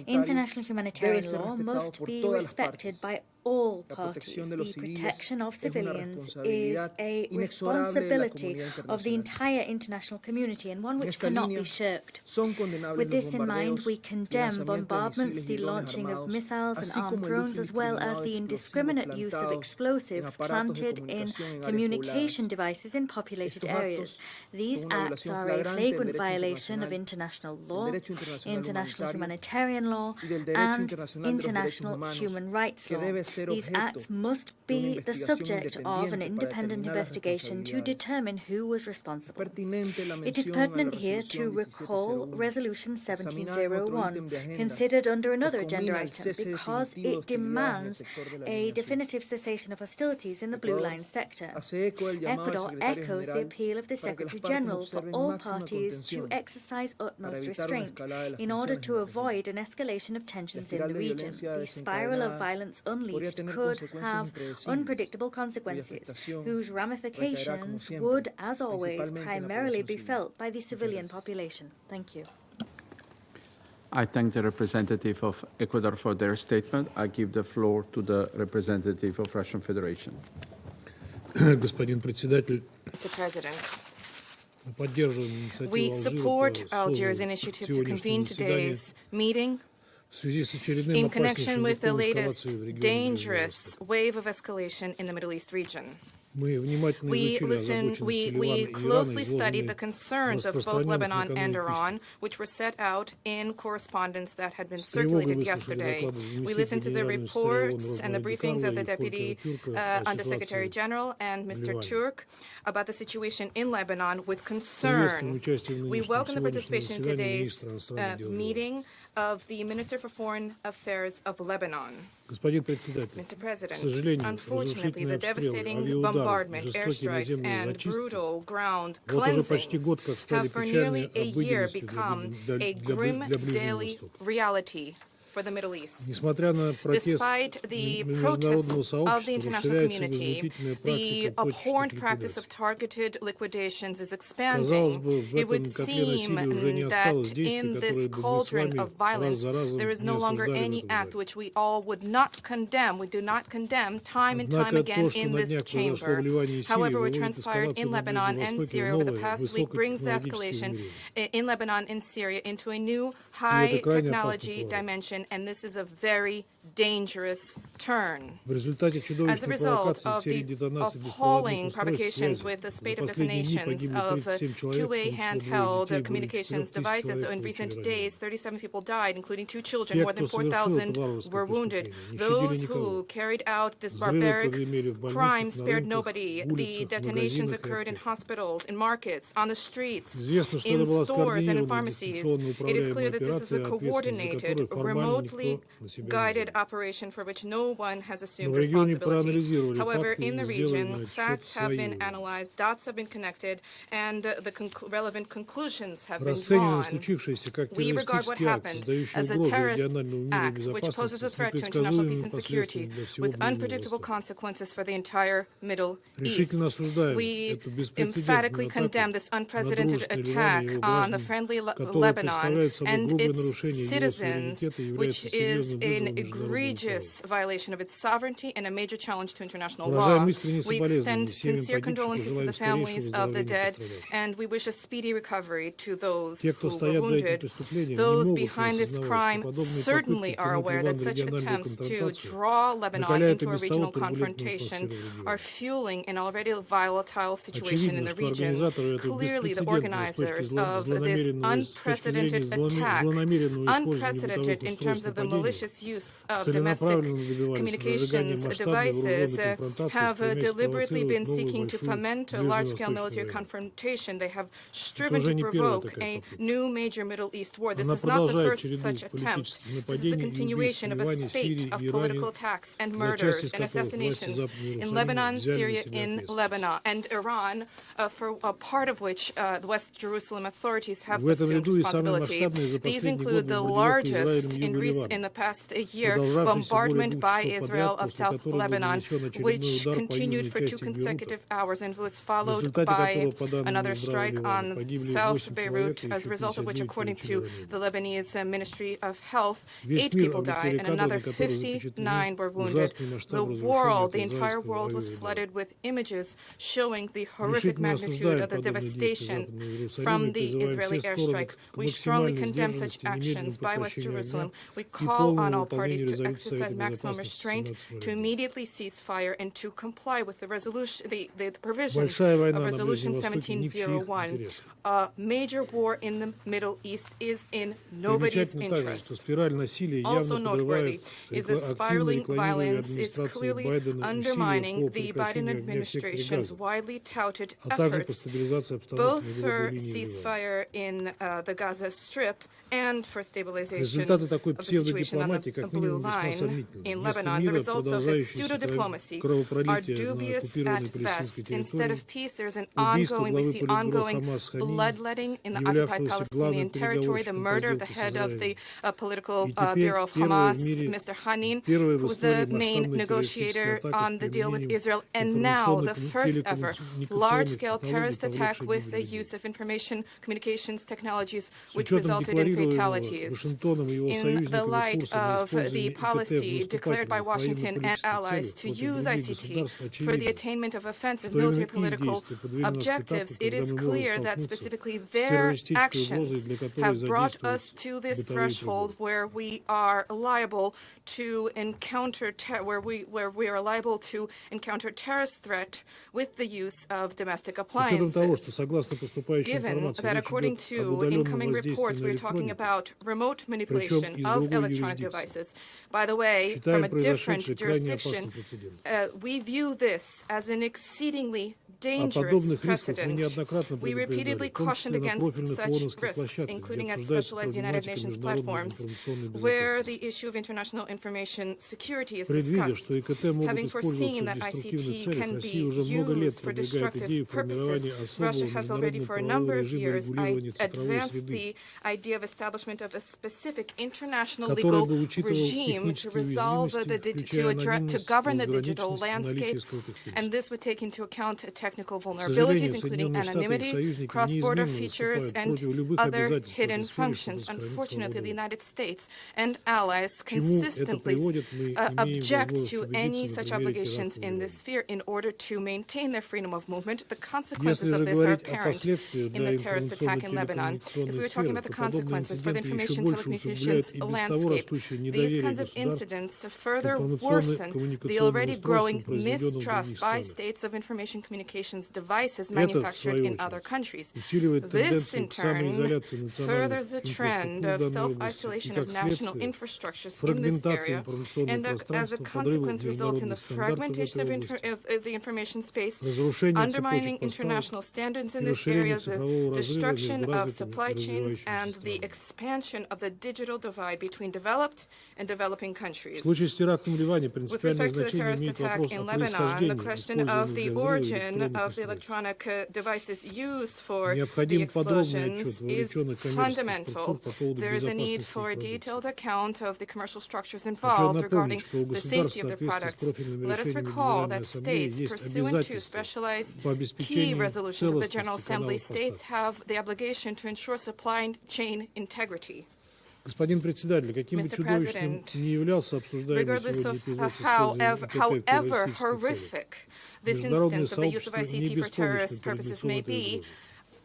International humanitarian law must be respected by all parties. The protection of civilians is a responsibility of the entire international community and one which cannot be shirked. With this in mind, we condemn bombardments, the launching of missiles and armed drones, as well as the indiscriminate use of explosives planted in communication devices in populated areas. These acts are a flagrant violation of international law, international humanitarian law, and international human rights law. These acts must be the subject of an independent investigation to determine who was responsible. It is pertinent here to recall Resolution 1701, considered under another agenda item, because it demands a definitive cessation of hostilities in the Blue Line sector. Ecuador echoes the appeal of the Secretary-General for all parties to exercise utmost restraint in order to avoid an escalation of tensions in the region. The spiral of violence unleashed could have unpredictable consequences, whose ramifications would, as always, primarily be felt by the civilian population. Thank you. I thank the representative of Ecuador for their statement. I give the floor to the representative of Russian Federation. Господин председатель, Mr. President, we support Algiers' initiative to convene today's meeting in connection with the latest dangerous wave of escalation in the Middle East region. We closely studied the concerns of both Lebanon and Iran, which were set out in correspondence that had been circulated yesterday. We listened to the reports and the briefings of the Deputy Undersecretary General and Mr. Turk about the situation in Lebanon with concern. We welcome the participation in today's meeting of the Minister for Foreign Affairs of Lebanon. Mr. President, unfortunately, the devastating bombardment, airstrikes, and brutal ground cleansings have for nearly a year become a grim daily reality for the Middle East. Despite the protests of the international community, the abhorrent practice of targeted liquidations is expanding. It would seem that in this cauldron of violence, there is no longer any act which we all would not condemn. We do not condemn time and time again in this chamber. However, what transpired in Lebanon and Syria over the past week brings the escalation in Lebanon and Syria into a new high-technology dimension, and this is a very dangerous turn. As a result of the appalling provocations with the spate of detonations of two-way handheld communications devices, in recent days, 37 people died, including 2 children. More than 4,000 were wounded. Those who carried out this barbaric crime spared nobody. The detonations occurred in hospitals, in markets, on the streets, in stores and in pharmacies. It is clear that this is a coordinated, remotely guided operation for which no one has assumed responsibility. However, in the region, facts have been analyzed, dots have been connected, and the relevant conclusions have been drawn. We regard what happened as a terrorist act which poses a threat to international peace and security with unpredictable consequences for the entire Middle East. We emphatically condemn this unprecedented attack on the friendly Lebanon and its citizens, which is an egregious violation of its sovereignty and a major challenge to international law. We extend sincere condolences to the families of the dead, and we wish a speedy recovery to those who were wounded. Those behind this crime certainly are aware that such attempts to draw Lebanon into a regional confrontation are fueling an already volatile situation in the region. Clearly, the organizers of this unprecedented attack, unprecedented in terms of the malicious use of domestic communications devices, have deliberately been seeking to foment a large-scale military confrontation. They have striven to provoke a new major Middle East war. This is not the first such attempt. This is a continuation of a spate of political attacks and murders and assassinations in Lebanon, Syria, in Lebanon, and Iran, for a part of which the West Jerusalem authorities have assumed responsibility. These include the largest in the past year bombardment by Israel of South Lebanon, which continued for 2 consecutive hours and was followed by another strike on South Beirut, as a result of which, according to the Lebanese Ministry of Health, 8 people died and another 59 were wounded. The entire world was flooded with images showing the horrific magnitude of the devastation from the Israeli airstrike. We strongly condemn such actions by West Jerusalem. We call on all parties to exercise maximum restraint, to immediately cease fire, and to comply with the provisions of Resolution 1701. A major war in the Middle East is in nobody's interest. Also noteworthy is that spiraling violence is clearly undermining the Biden administration's widely touted efforts, both for ceasefire in the Gaza Strip and for stabilization of the situation on the Blue Line in Lebanon. The results of this pseudo-diplomacy are dubious at best. Instead of peace, we see ongoing bloodletting in the occupied Palestinian territory, the murder of the head of the political bureau of Hamas, Mr. Hanin, who was the main negotiator on the deal with Israel, and now the first ever large-scale terrorist attack with the use of information communications technologies, which resulted in fatalities. In the light of the policy declared by Washington and allies to use ICT for the attainment of offensive military political objectives, it is clear that specifically their actions have brought us to this threshold where we are liable to encounter terrorist threat with the use of domestic appliances. Given that according to incoming reports, we're talking about remote manipulation of electronic devices. By the way, from a different jurisdiction, we view this as an exceedingly dangerous precedent. We repeatedly cautioned against such risks, including at specialized United Nations platforms, where the issue of international information security is discussed. Having foreseen that ICT can be used for destructive purposes, Russia has already for a number of years advanced the idea of establishment of a specific international legal regime to govern the digital landscape, and this would take into account technical vulnerabilities, including anonymity, cross-border features, and other hidden functions. Unfortunately, the United States and allies consistently object to any such obligations in this sphere in order to maintain their freedom of movement. The consequences of this are apparent in the terrorist attack in Lebanon. If we were talking about the consequences for the information telecommunications landscape, these kinds of incidents further worsen the already growing mistrust by states of information communications devices manufactured in other countries. This, in turn, furthers the trend of self-isolation of national infrastructures in this area, and as a consequence results in the fragmentation of the information space, undermining international standards in this area, the destruction of supply chains, and the expansion of the digital divide between developed and developing countries. With respect to the terrorist attack in Lebanon, the question of the origin of the electronic devices used for the explosions is fundamental. There is a need for a detailed account of the commercial structures involved regarding the safety of the products. Let us recall that states, pursuant to specialized key resolutions of the General Assembly, states have the obligation to ensure supply chain integrity. Mr. President, regardless of however horrific this instance of the use of ICT for terrorist purposes may be,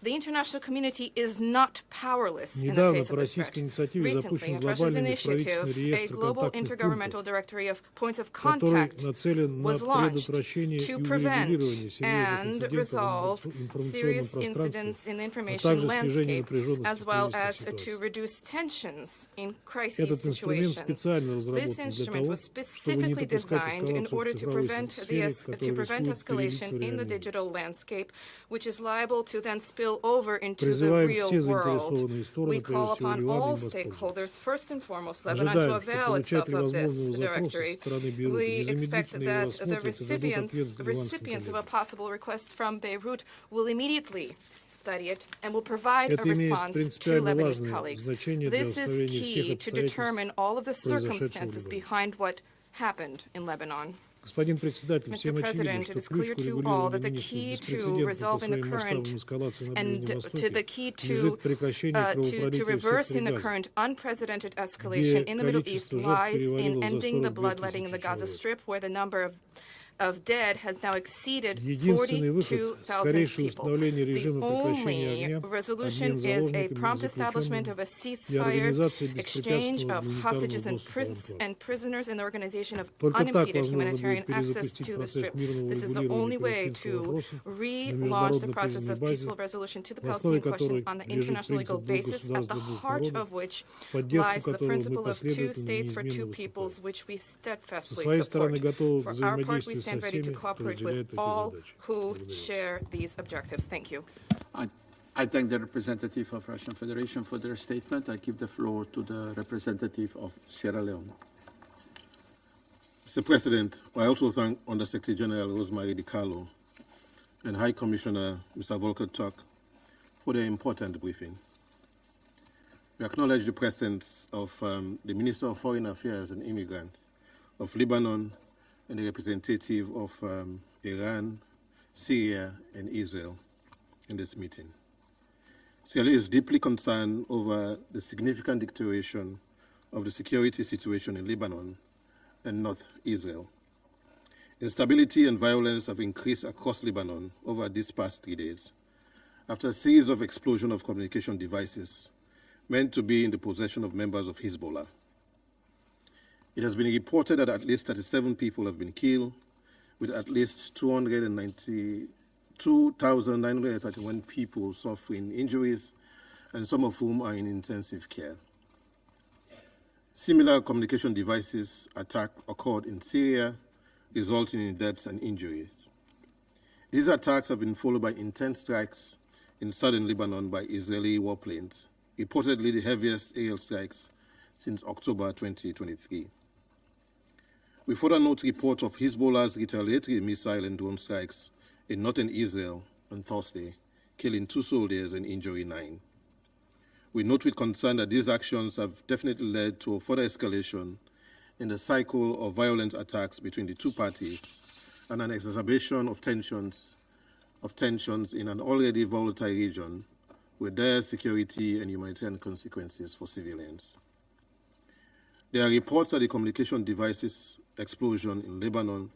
the international community is not powerless in the face of this threat. Recently, at Russia's initiative, a global intergovernmental directory of points of contact was launched to prevent and resolve serious incidents in the information landscape, as well as to reduce tensions in crisis situations. This instrument was specifically designed in order to prevent escalation in the digital landscape, which is liable to then spill spill over into the real world. We call upon all stakeholders, first and foremost Lebanon, to avail itself of this directory. We expect that the recipients of a possible request from Beirut will immediately study it and will provide a response to Lebanese colleagues. This is key to determine all of the circumstances behind what happened in Lebanon. Mr. President, it is clear to all that the key to resolving the current and to the key to reversing the current unprecedented escalation in the Middle East lies in ending the bloodletting in the Gaza Strip, where the number of dead has now exceeded 42,000 people. The only resolution is a prompt establishment of a ceasefire, exchange of hostages and prisoners, and the organization of unimpeded humanitarian access to the Strip. This is the only way to relaunch the process of peaceful resolution to the Palestinian question on the international legal basis, at the heart of which lies the principle of 2 states for 2 peoples, which we steadfastly support. For our part, we stand ready to cooperate with all who share these objectives. Thank you. I thank the representative of Russian Federation for their statement. I give the floor to the representative of Sierra Leone. Mr. President, I also thank Undersecretary General Rosemary DiCarlo and High Commissioner Mr. Volker Turk for their important briefing. We acknowledge the presence of the Minister of Foreign Affairs and Immigrant of Lebanon and the representative of Iran, Syria, and Israel in this meeting. Sierra Leone is deeply concerned over the significant deterioration of the security situation in Lebanon and North Israel. Instability and violence have increased across Lebanon over these past 3 days, after a series of explosions of communication devices meant to be in the possession of members of Hezbollah. It has been reported that at least 37 people have been killed, with at least 292,931 people suffering injuries, and some of whom are in intensive care. Similar communication devices attack occurred in Syria, resulting in deaths and injuries. These attacks have been followed by intense strikes in southern Lebanon by Israeli warplanes, reportedly the heaviest aerial strikes since October 2023. We further note reports of Hezbollah's retaliatory missile and drone strikes in northern Israel on Thursday, killing 2 soldiers and injuring 9. We note with concern that these actions have definitely led to a further escalation in the cycle of violent attacks between the 2 parties and an exacerbation of tensions in an already volatile region with dire security and humanitarian consequences for civilians. There are reports that the communication devices explosion in Lebanon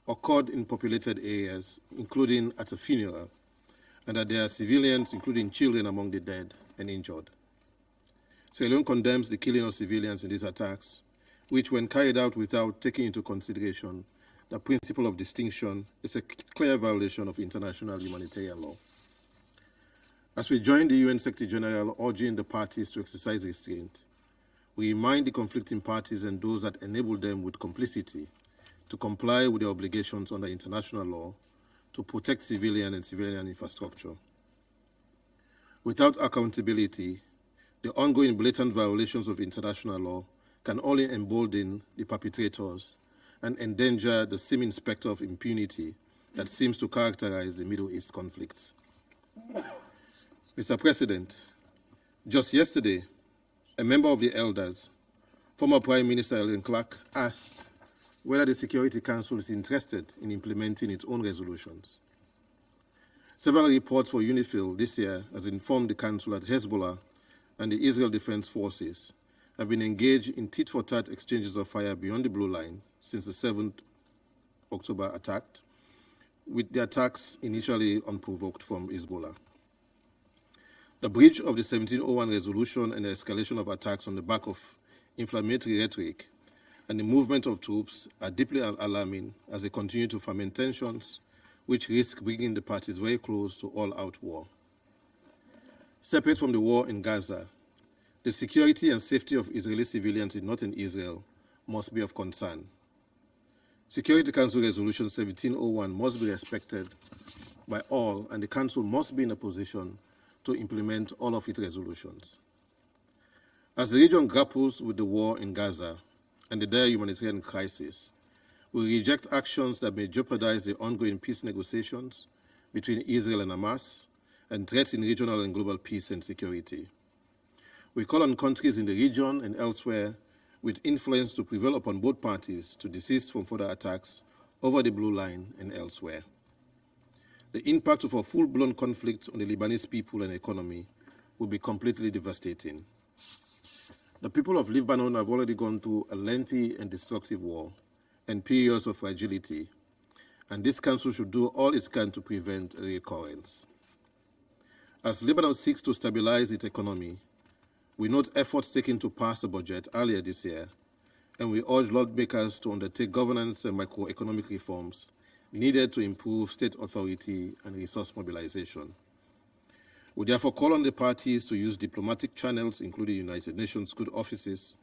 occurred in populated areas, including at a funeral, and that there are civilians, including children, among the dead and injured. Sierra Leone condemns the killing of civilians in these attacks, which, when carried out without taking into consideration the principle of distinction, is a clear violation of international humanitarian law. As we join the UN Secretary General urging the parties to exercise restraint, we remind the conflicting parties and those that enable them with complicity to comply with their obligations under international law to protect civilian and civilian infrastructure. Without accountability, the ongoing blatant violations of international law can only embolden the perpetrators and endanger the seeming specter of impunity that seems to characterize the Middle East conflicts. Mr. President, just yesterday, a member of the elders, former Prime Minister Ellen Clark, asked whether the Security Council is interested in implementing its own resolutions. Several reports for UNIFIL this year has informed the Council that Hezbollah and the Israel Defense Forces have been engaged in tit-for-tat exchanges of fire beyond the blue line since the 7th October attack, with the attacks initially unprovoked from Hezbollah. The breach of the 1701 resolution and the escalation of attacks on the back of inflammatory rhetoric and the movement of troops are deeply alarming as they continue to foment tensions which risk bringing the parties very close to all-out war. Separate from the war in Gaza, the security and safety of Israeli civilians in northern Israel must be of concern. Security Council Resolution 1701 must be respected by all, and the Council must be in a position to implement all of its resolutions. As the region grapples with the war in Gaza and the dire humanitarian crisis, we reject actions that may jeopardize the ongoing peace negotiations between Israel and Hamas and threats in regional and global peace and security. We call on countries in the region and elsewhere with influence to prevail upon both parties to desist from further attacks over the Blue Line and elsewhere. The impact of a full-blown conflict on the Lebanese people and economy would be completely devastating. The people of Lebanon have already gone through a lengthy and destructive war and periods of fragility, and this Council should do all it can to prevent a recurrence. As Lebanon seeks to stabilize its economy, we note efforts taken to pass a budget earlier this year, and we urge lawmakers to undertake governance and macroeconomic reforms needed to improve state authority and resource mobilization. We therefore call on the parties to use diplomatic channels, including United Nations good offices,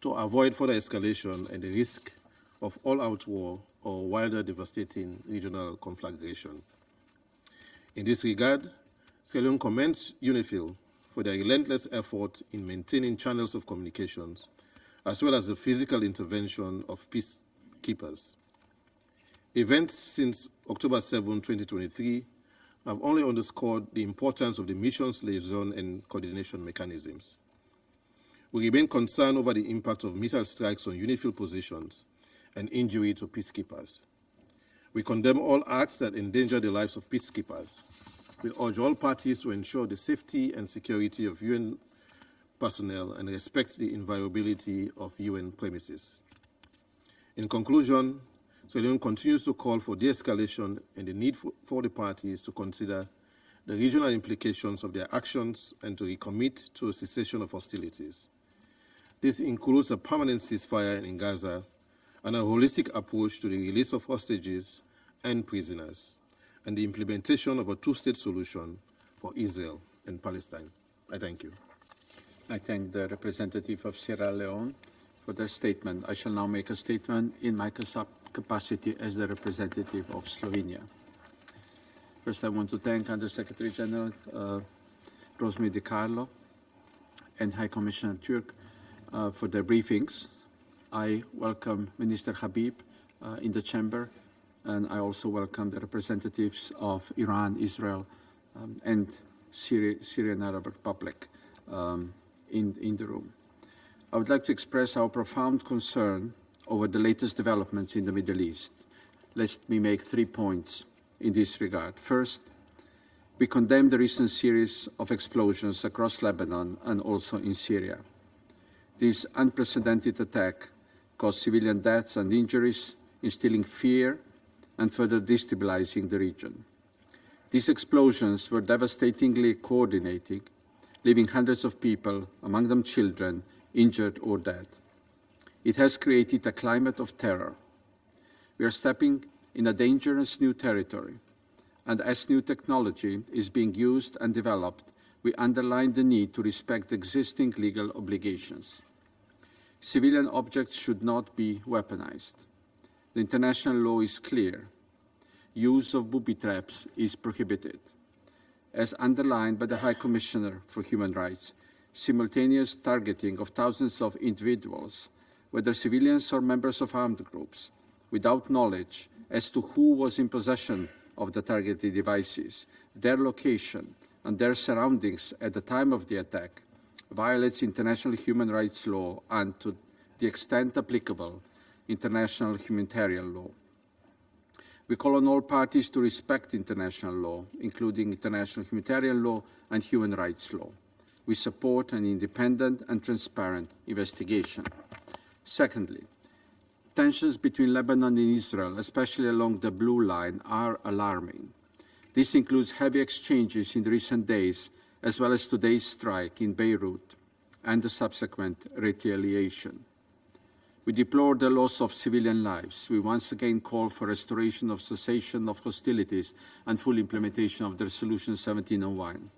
to avoid further escalation and the risk of all-out war or wilder devastating regional conflagration. In this regard, Sierra Leone commends UNIFIL for their relentless effort in maintaining channels of communications, as well as the physical intervention of peacekeepers. Events since October 7, 2023 have only underscored the importance of the mission's liaison and coordination mechanisms. We remain concerned over the impact of missile strikes on UNIFIL positions and injury to peacekeepers. We condemn all acts that endanger the lives of peacekeepers. We urge all parties to ensure the safety and security of UN personnel and respect the inviolability of UN premises. In conclusion, Sierra Leone continues to call for de-escalation and the need for the parties to consider the regional implications of their actions and to recommit to a cessation of hostilities. This includes a permanent ceasefire in Gaza and a holistic approach to the release of hostages and prisoners, and the implementation of a two-state solution for Israel and Palestine. I thank you. I thank the representative of Sierra Leone for their statement. I shall now make a statement in my capacity as the representative of Slovenia. First, I want to thank Under-Secretary General Rosemary DiCarlo and High Commissioner Turk for their briefings. I welcome Minister Habib in the chamber, and I also welcome the representatives of Iran, Israel, and Syrian Arab Republic in the room. I would like to express our profound concern over the latest developments in the Middle East. Let me make 3 points in this regard. First, we condemn the recent series of explosions across Lebanon and also in Syria. This unprecedented attack caused civilian deaths and injuries, instilling fear and further destabilizing the region. These explosions were devastatingly coordinated, leaving hundreds of people, among them children, injured or dead. It has created a climate of terror. We are stepping in a dangerous new territory, and as new technology is being used and developed, we underline the need to respect existing legal obligations. Civilian objects should not be weaponized. The international law is clear. Use of booby traps is prohibited. As underlined by the High Commissioner for Human Rights, simultaneous targeting of thousands of individuals, whether civilians or members of armed groups, without knowledge as to who was in possession of the targeted devices, their location, and their surroundings at the time of the attack, violates international human rights law and, to the extent applicable, international humanitarian law. We call on all parties to respect international law, including international humanitarian law and human rights law. We support an independent and transparent investigation. Secondly, tensions between Lebanon and Israel, especially along the Blue Line, are alarming. This includes heavy exchanges in recent days, as well as today's strike in Beirut and the subsequent retaliation. We deplore the loss of civilian lives. We once again call for restoration of cessation of hostilities and full implementation of the Resolution 1701.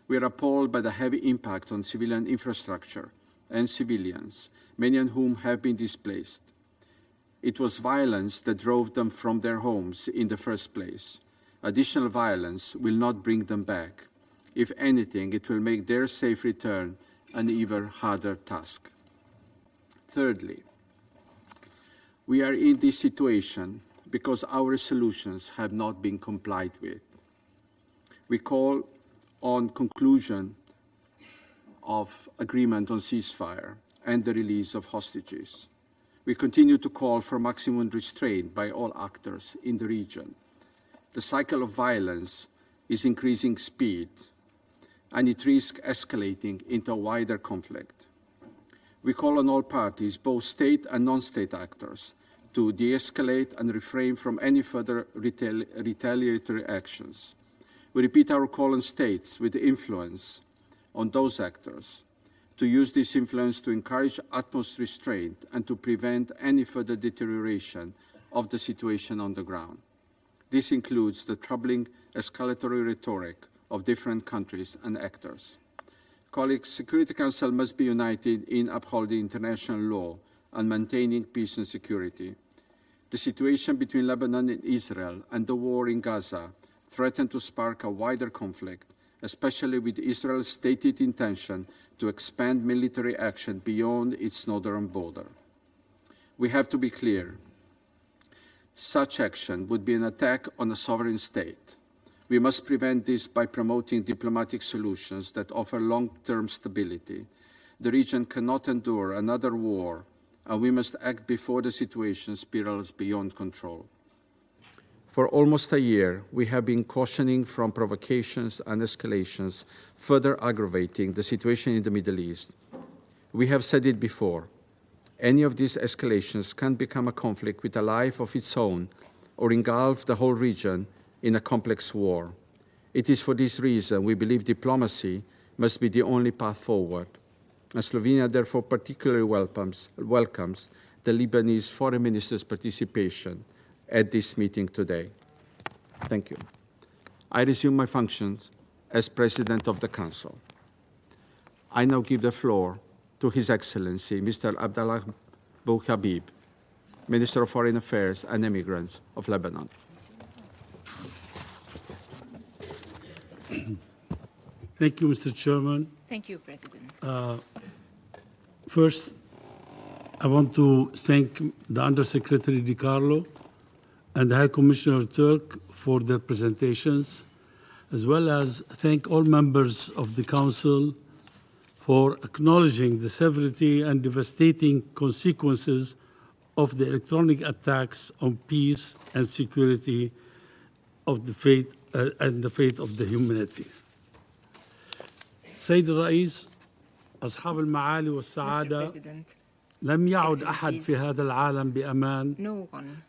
We are appalled by the heavy impact on civilian infrastructure and civilians, many of whom have been displaced. It was violence that drove them from their homes in the first place. Additional violence will not bring them back. If anything, it will make their safe return an even harder task. Thirdly, we are in this situation because our resolutions have not been complied with. We call on conclusion of agreement on ceasefire and the release of hostages. We continue to call for maximum restraint by all actors in the region. The cycle of violence is increasing speed, and it risks escalating into a wider conflict. We call on all parties, both state and non-state actors, to de-escalate and refrain from any further retaliatory actions. We repeat our call on states with influence on those actors to use this influence to encourage utmost restraint and to prevent any further deterioration of the situation on the ground. This includes the troubling escalatory rhetoric of different countries and actors. Colleagues, Security Council must be united in upholding international law and maintaining peace and security. The situation between Lebanon and Israel and the war in Gaza threaten to spark a wider conflict, especially with Israel's stated intention to expand military action beyond its northern border. We have to be clear. Such action would be an attack on a sovereign state. We must prevent this by promoting diplomatic solutions that offer long-term stability. The region cannot endure another war, and we must act before the situation spirals beyond control. For almost a year, we have been cautioning from provocations and escalations, further aggravating the situation in the Middle East. We have said it before. Any of these escalations can become a conflict with a life of its own or engulf the whole region in a complex war. It is for this reason we believe diplomacy must be the only path forward. And Slovenia therefore particularly welcomes the Lebanese Foreign Minister's participation at this meeting today. Thank you. I resume my functions as President of the Council. I now give the floor to His Excellency, Mr. Abdallah Bouhabib, Minister of Foreign Affairs and Immigrants of Lebanon. Thank you, Mr. Chairman. Thank you, President. First, I want to thank the Undersecretary Di Carlo and High Commissioner Turk for their presentations, as well as thank all members of the Council for acknowledging the severity and devastating consequences of the electronic attacks on peace and security of the fate of the humanity. سيد الرئيس، أصحاب المعالي والسعادة، لم يعد أحد في هذا العالم بأمان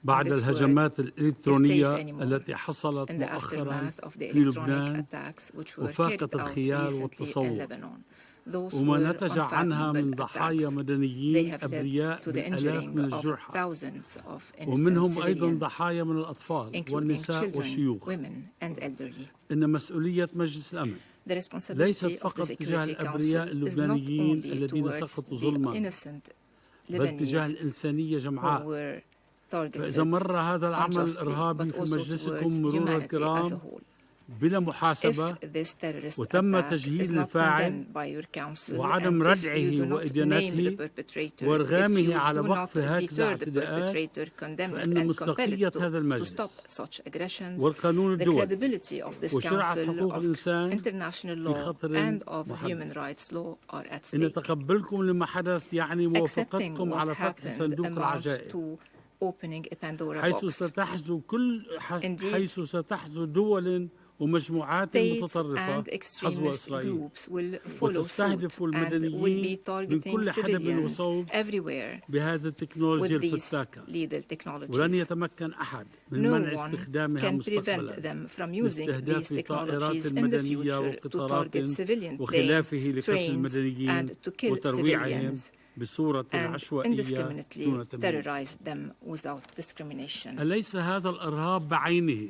بعد الهجمات الإلكترونية التي حصلت مؤخرا في لبنان وفاقت الخيال والتصور، وما نتج عنها من ضحايا مدنيين أبرياء بالآلاف من الجرحى، ومنهم أيضا ضحايا من الأطفال والنساء والشيوخ. إن مسؤولية مجلس الأمن ليست فقط تجاه الأبرياء اللبنانيين الذين سقطوا ظلما، بل تجاه الإنسانية جمعاء. فإذا مر هذا العمل الإرهابي في مجلسكم مرور الكرام بلا محاسبة وتم تجهيل الفاعل وعدم ردعه وإدانته وإرغامه على وقف هكذا اعتداءات، فإن مصداقية هذا المجلس والقانون الدولي وشرع حقوق الإنسان في خطر محدد. إن تقبلكم لما حدث يعني موافقتكم على فتح صندوق العجائب، حيث ستحظو دول ومجموعات متطرفة حظو إسرائيل وتستهدف المدنيين من كل حدب وصوب بهذه التكنولوجيا الفتاكة، ولن يتمكن أحد من منع استخدامها مستقبلا لاستهداف طائرات المدنية وقطارات وخلافه لقتل المدنيين وترويعهم بصورة عشوائية دون تمييز. أليس هذا الإرهاب بعينه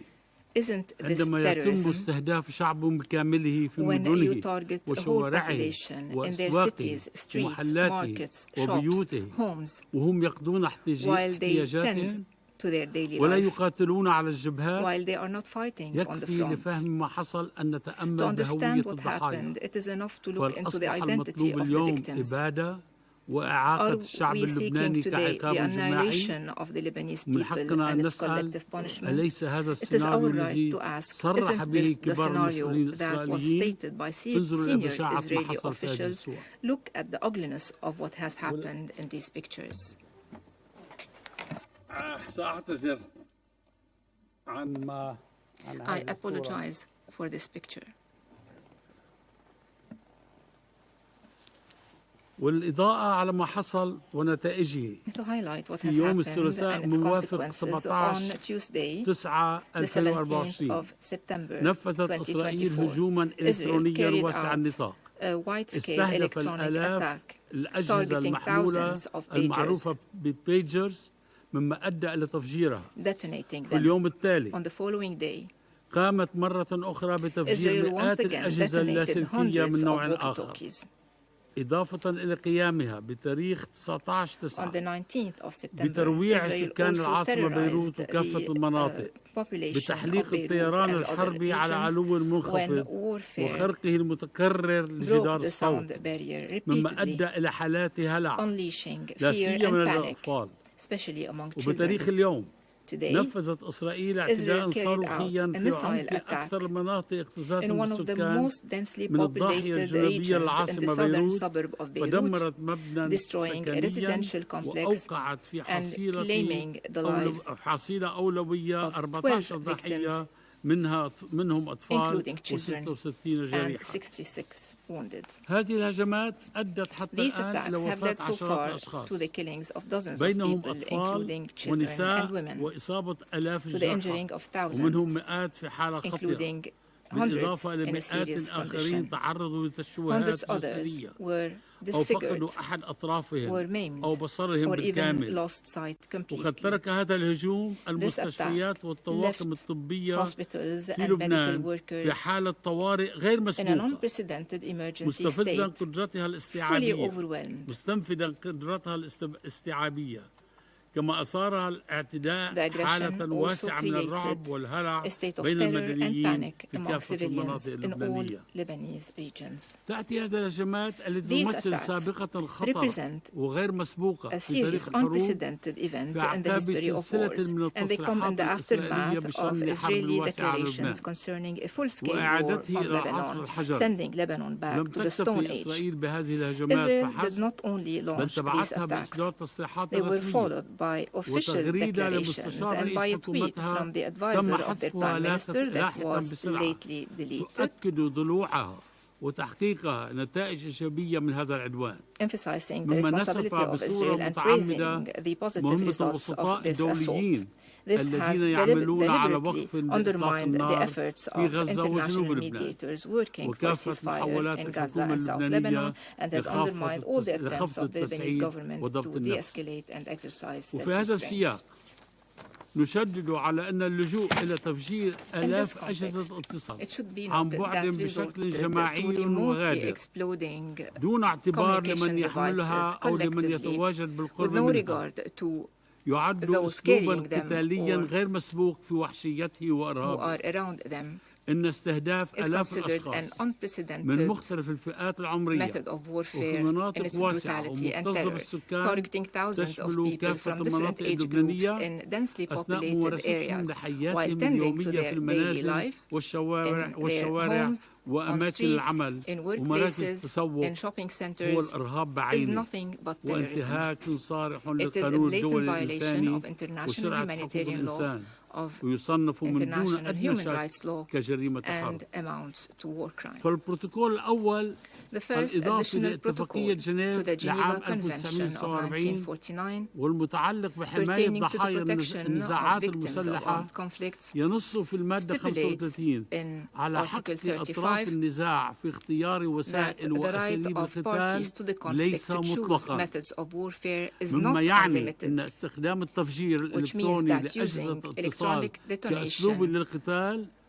عندما يتم استهداف شعب بكامله في مدنه وشوارعه وأسواقه ومحلاته وبيوته وهم يقضون احتياجاتهم؟ to their daily ولا life يقاتلون على الجبهات. while they are not fighting on the يكفي front. لفهم ما حصل أن To نتأمل بهوية understand what الضحايا. happened, it is enough to look into the فأصبح identity المطلوب of the اليوم victims. إبادة وإعاقة Are الشعب we seeking اللبناني today the كعقاب جماعي. annihilation of the Lebanese من people حقنا and أن its نسأل collective punishment? أليس هذا It is السيناريو our right الذي to ask, صرح isn't به this the كبار المسؤولين scenario that was الإسرائيليين؟ stated by انظروا إلى senior بشاعة ما Israeli حصل في هذه officials? الصور. Look at the ugliness of what has happened in these pictures. سأعتذر عن ما I apologize for this picture. والإضاءة على ما حصل ونتائجه. To highlight what في has يوم happened الثلاثاء and its موافق consequences 17 on Tuesday, 9 the 17th 2024 of September نفذت إسرائيل 2024, هجوما Israel إلكترونيا carried واسع out النطاق a wide-scale استهدف electronic الآلاف attack الأجهزة targeting المحمولة thousands of المعروفة pagers, ببيجرز مما أدى إلى تفجيرها. detonating في them. اليوم التالي On the following day, قامت مرة أخرى بتفجير Israel once مئات again الأجهزة detonated اللاسلكية من hundreds of نوع آخر. walkie-talkies. إضافة إلى قيامها بتاريخ On 19/9 the 19th of September, بترويع Israel سكان also العاصمة بيروت terrorized وكافة the المناطق population بتحليق of Beirut الطيران and other الحربي على regions علو when منخفض warfare وخرقه المتكرر لجدار broke the sound الصوت barrier مما repeatedly, أدى إلى حالات هلع unleashing لا fear سيما and لدى panic, الأطفال. especially among وبتاريخ children. اليوم Today, نفذت إسرائيل اعتداء Israel carried صاروخيا out a في missile عمق attack أكثر المناطق اختصاصا in one of the بالسكان most densely من الضاحية populated الجنوبية regions in the للعاصمة southern بيروت suburb of Beirut, فدمرت مبنى destroying a سكنيا residential complex وأوقعت في and claiming the lives حصيلة أولوية of 14 12 ضحية victims, منهم أطفال including children, و66 and جريحة. 66 wounded. هذه الهجمات أدت حتى These الآن إلى attacks have وفاة led so عشرات far الأشخاص to the killings of dozens of بينهم people, أطفال including children and ونساء women, وإصابة آلاف to the الجرحى injuring of ومنهم thousands, مئات في حالة خطيرة including hundreds بالإضافة إلى in a مئات serious آخرين condition. تعرضوا لتشوهات Hundreds others جسدية were أو فقدوا disfigured, أحد were أطرافهم maimed, أو بصرهم or even بالكامل. lost sight وقد completely. ترك هذا الهجوم This المستشفيات attack والطواقم left الطبية hospitals في and medical لبنان في workers حالة طوارئ غير in an مسبوقة unprecedented emergency مستفزا state, قدرتها fully الاستيعابية overwhelmed. مستنفذا قدرتها الاستيعابية كما أثارها الاعتداء The aggression حالة also واسعة من الرعب created والهلع a state of بين terror and المدنيين panic في among كافة civilians المناطق in all اللبنانية. Lebanese regions. تأتي هذه الهجمات التي These تمثل attacks سابقة خطر represent وغير مسبوقة a في serious, تاريخ الحروب unprecedented event في in the أعقاب history of سلسلة wars, من and they come in التصريحات the الإسرائيلية aftermath of بشأن حرب Israeli واسعة على لبنان declarations concerning a full-scale war وإعادته on إلى عصر Lebanon, الحجر. sending Lebanon back لم to the Stone تكتفي Age. إسرائيل بهذه الهجمات Israel did فحسب not only بل launch these تبعتها attacks, بإصدار تصريحات they were رسمية followed by official وتغريدة declarations لمستشار and رئيس by a tweet حكومتها from the تم advisor of their حذفها prime minister that لاحقا was بسرعة lately deleted, تؤكد ضلوعها وتحقيقها نتائج إيجابية من هذا العدوان emphasizing the مما responsibility نسف of بصورة Israel and متعمدة praising the positive مهمة results الوسطاء of this assault. الدوليين This has الذين يعملون على deliberately وقف لإطلاق undermined the النار efforts في of غزة وجنوب international لبنان mediators working for وكافة ceasefire محاولات in Gaza الحكومة and South اللبنانية Lebanon, and has undermined all the attempts لخفض of the Lebanese التسعير government وضبط to النفس. de-escalate and exercise وفي هذا self-restraint. السياق نشدد على أن اللجوء إلى تفجير آلاف أجهزة اتصال It should be عن noted بعد that بشكل resort جماعي to remotely وغادر exploding دون اعتبار communication لمن يحملها devices أو لمن collectively يتواجد with بالقرب no منها regard to يعد those أسلوبا carrying them قتاليا or غير مسبوق في وحشيته who وإرهابه are around them إن استهداف is آلاف considered an الأشخاص من unprecedented مختلف الفئات العمرية method of وفي warfare in مناطق its واسعة brutality and ومكتظة terror, بالسكان targeting thousands of تشمل people كافة from different المناطق age groups اللبنانية in densely أثناء populated ممارستهم areas, while لحياتهم tending to اليومية في their daily المنازل life, والشوارع homes, on وأماكن streets, العمل in ومراكز workplaces, التسوق in shopping هو centers, الإرهاب is بعينه nothing but terrorism. وانتهاك صارح It is a للقانون blatant الدولي violation الإنساني of international وشرعة حقوق humanitarian law, الإنسان of ويصنف من دون international أدنى human شك rights law, كجريمة حرب. and amounts to war crime. فالبروتوكول الأول The first الإضافي additional لاتفاقية protocol to جنيف the Geneva لعام Convention of 1949 1949 والمتعلق بحماية pertaining to the ضحايا protection of النزاعات victims of المسلحة armed conflicts ينص في المادة stipulates 35 in على حق Article أطراف 35 النزاع في اختيار that وسائل the right وأساليب of القتال parties to the conflict ليس to choose مطلقا methods of warfare is مما not يعني أن unlimited, استخدام التفجير which means الإلكتروني that لأجهزة using اتصال electronic كأسلوب detonation للقتال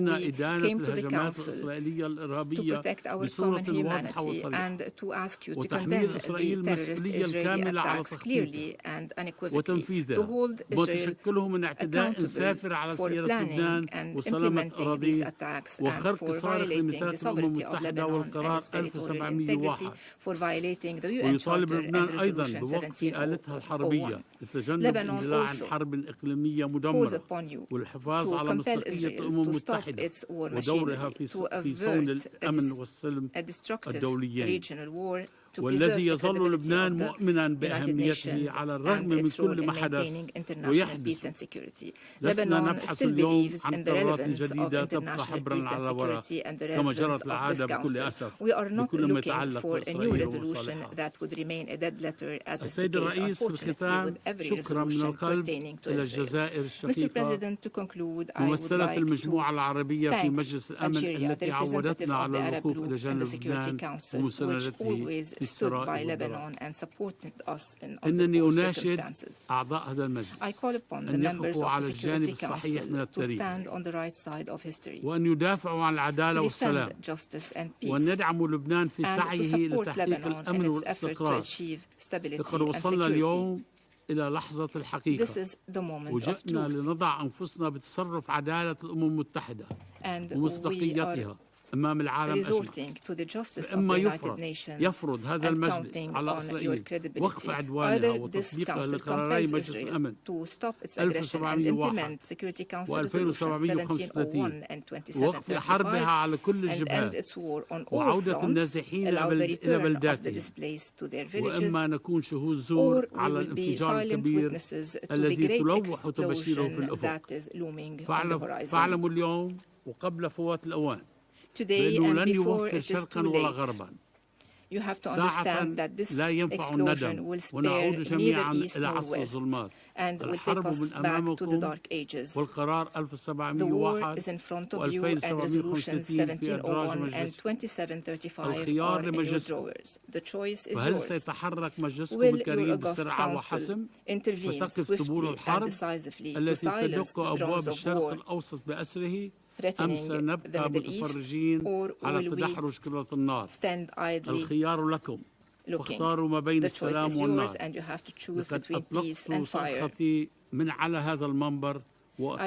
came to the Council to protect our common humanity and to ask you to condemn the terrorist Israeli attacks clearly and unequivocally, to hold Israel accountable for planning and implementing these attacks and for violating the sovereignty of Lebanon and its territorial integrity, for violating the UN Charter and Resolution 1701. Lebanon also calls upon you to compel Israel to stop its war machinery, to avert a destructive regional war, to preserve the credibility of the United Nations and its role in maintaining international peace and security. Lebanon still believes in the relevance of international peace and security and the relevance of this Council. We are not looking for a new resolution that would remain a dead letter, as is the case, unfortunately, with every resolution pertaining to Israel. Mr. President, to conclude, I would like to thank Algeria, the representative of the Arab Group in the Security Council, which always stood by Lebanon and supported us in all circumstances. I call upon the members of the Security Council to stand on the right side of history, to defend justice and peace, and to support Lebanon in its effort to achieve stability and security. This is the moment of truth. And we are resorting to the justice of the United Nations and counting on your credibility. Either this Council compels Israel to stop its aggression and implement Security Council Resolutions 1701 and 2735 and end its war on all fronts, allow the return of the displaced to their villages, or we will be silent witnesses to the great explosion that is looming on the horizon. Today and before it is too late, you have to understand that this explosion will spare neither east nor west and will take us back to the dark ages. The war is in front of you, and Resolutions 1701 and 2735 are in your drawers. The choice is yours. Will your august Council intervene swiftly and decisively to silence the drums of war threatening the Middle East, or will we stand idly looking? The choice is yours, and you have to choose between peace and fire. I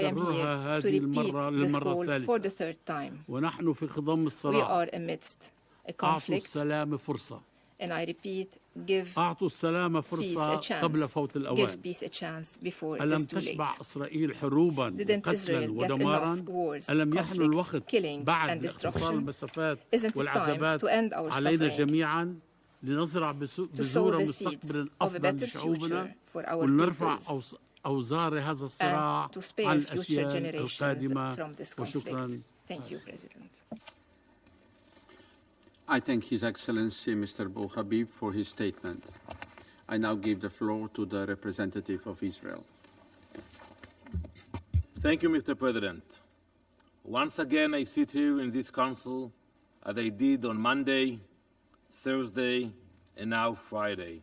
am here to repeat this call for the third time. We are amidst a conflict, and I repeat, give peace a chance. Give peace a chance before it is too late. Didn't Israel get enough wars, conflicts, killing, and destruction? Isn't it time to end our suffering, to sow the seeds of a better future for our peoples, and to spare future generations from this conflict? Thank you, President. I thank His Excellency Mr. Bou Habib for his statement. I now give the floor to the representative of Israel. Thank you, Mr. President. Once again, I sit here in this council as I did on Monday, Thursday, and now Friday,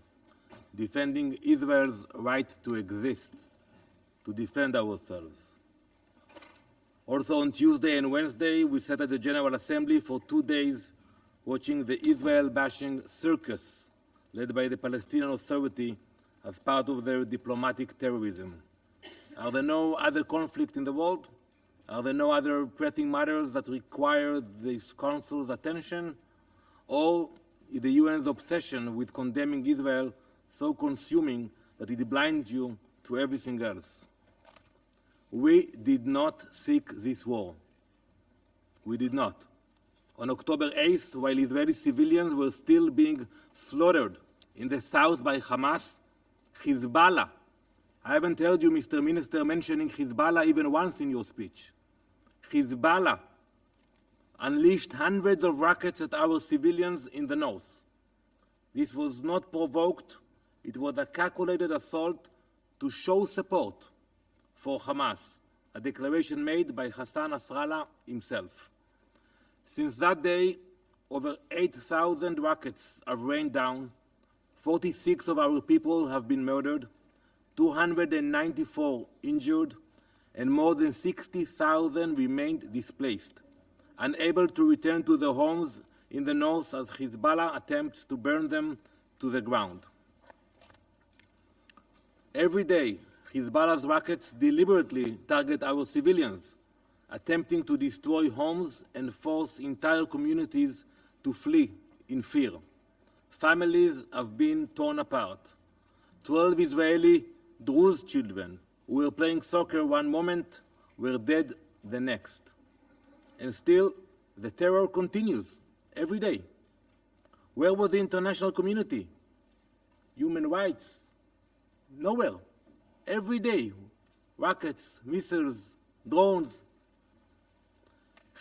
defending Israel's right to exist, to defend ourselves. Also on Tuesday and Wednesday, we sat at the General Assembly for 2 days watching the Israel-bashing circus led by the Palestinian Authority as part of their diplomatic terrorism. Are there no other conflicts in the world? Are there no other pressing matters that require this Council's attention? Or is the UN's obsession with condemning Israel so consuming that it blinds you to everything else? We did not seek this war. We did not. On October 8th, while Israeli civilians were still being slaughtered in the south by Hamas, Hezbollah, I haven't heard you, Mr. Minister, mentioning Hezbollah even once in your speech. Hezbollah unleashed hundreds of rockets at our civilians in the north. This was not provoked. It was a calculated assault to show support for Hamas, a declaration made by Hassan Nasrallah himself. Since that day, over 8,000 rockets have rained down, 46 of our people have been murdered, 294 injured, and more than 60,000 remained displaced, unable to return to their homes in the north as Hezbollah attempts to burn them to the ground. Every day, Hezbollah's rockets deliberately target our civilians, attempting to destroy homes and force entire communities to flee in fear. Families have been torn apart. 12 Israeli Druze children who were playing soccer one moment were dead the next. And still, the terror continues every day. Where was the international community? Human rights? Nowhere. Every day, rockets, missiles, drones.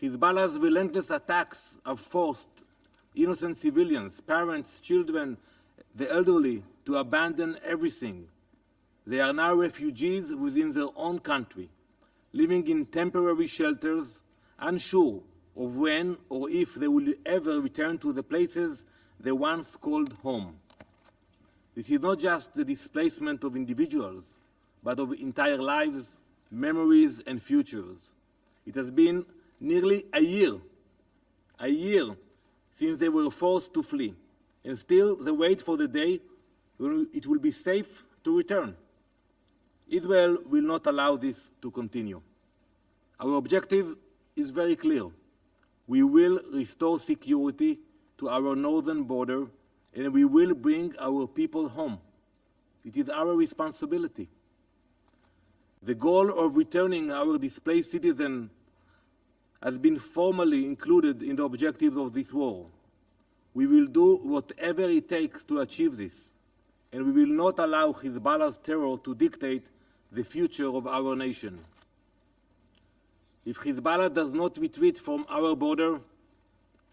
Hezbollah's relentless attacks have forced innocent civilians, parents, children, the elderly, to abandon everything. They are now refugees within their own country, living in temporary shelters, unsure of when or if they will ever return to the places they once called home. This is not just the displacement of individuals, but of entire lives, memories, and futures. It has been nearly a year since they were forced to flee, and still they wait for the day when it will be safe to return. Israel will not allow this to continue. Our objective is very clear. We will restore security to our northern border, and we will bring our people home. It is our responsibility. The goal of returning our displaced citizens has been formally included in the objectives of this war. We will do whatever it takes to achieve this, and we will not allow Hezbollah's terror to dictate the future of our nation. If Hezbollah does not retreat from our border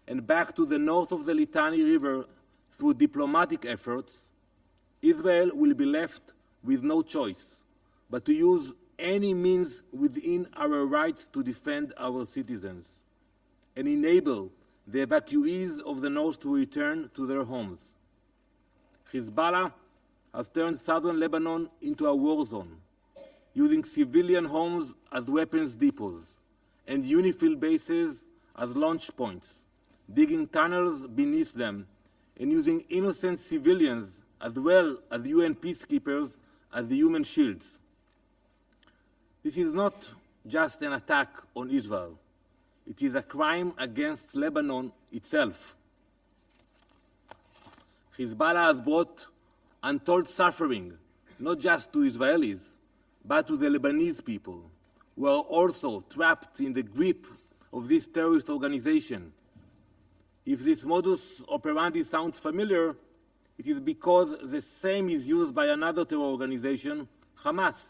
and back to the north of the Litani River through diplomatic efforts, Israel will be left with no choice but to use any means within our rights to defend our citizens and enable the evacuees of the north to return to their homes. Hezbollah has turned southern Lebanon into a war zone, using civilian homes as weapons depots and UNIFIL bases as launch points, digging tunnels beneath them and using innocent civilians as well as UN peacekeepers as the human shields. This is not just an attack on Israel. It is a crime against Lebanon itself. Hezbollah has brought untold suffering, not just to Israelis, but to the Lebanese people, who are also trapped in the grip of this terrorist organization. If this modus operandi sounds familiar, it is because the same is used by another terror organization, Hamas,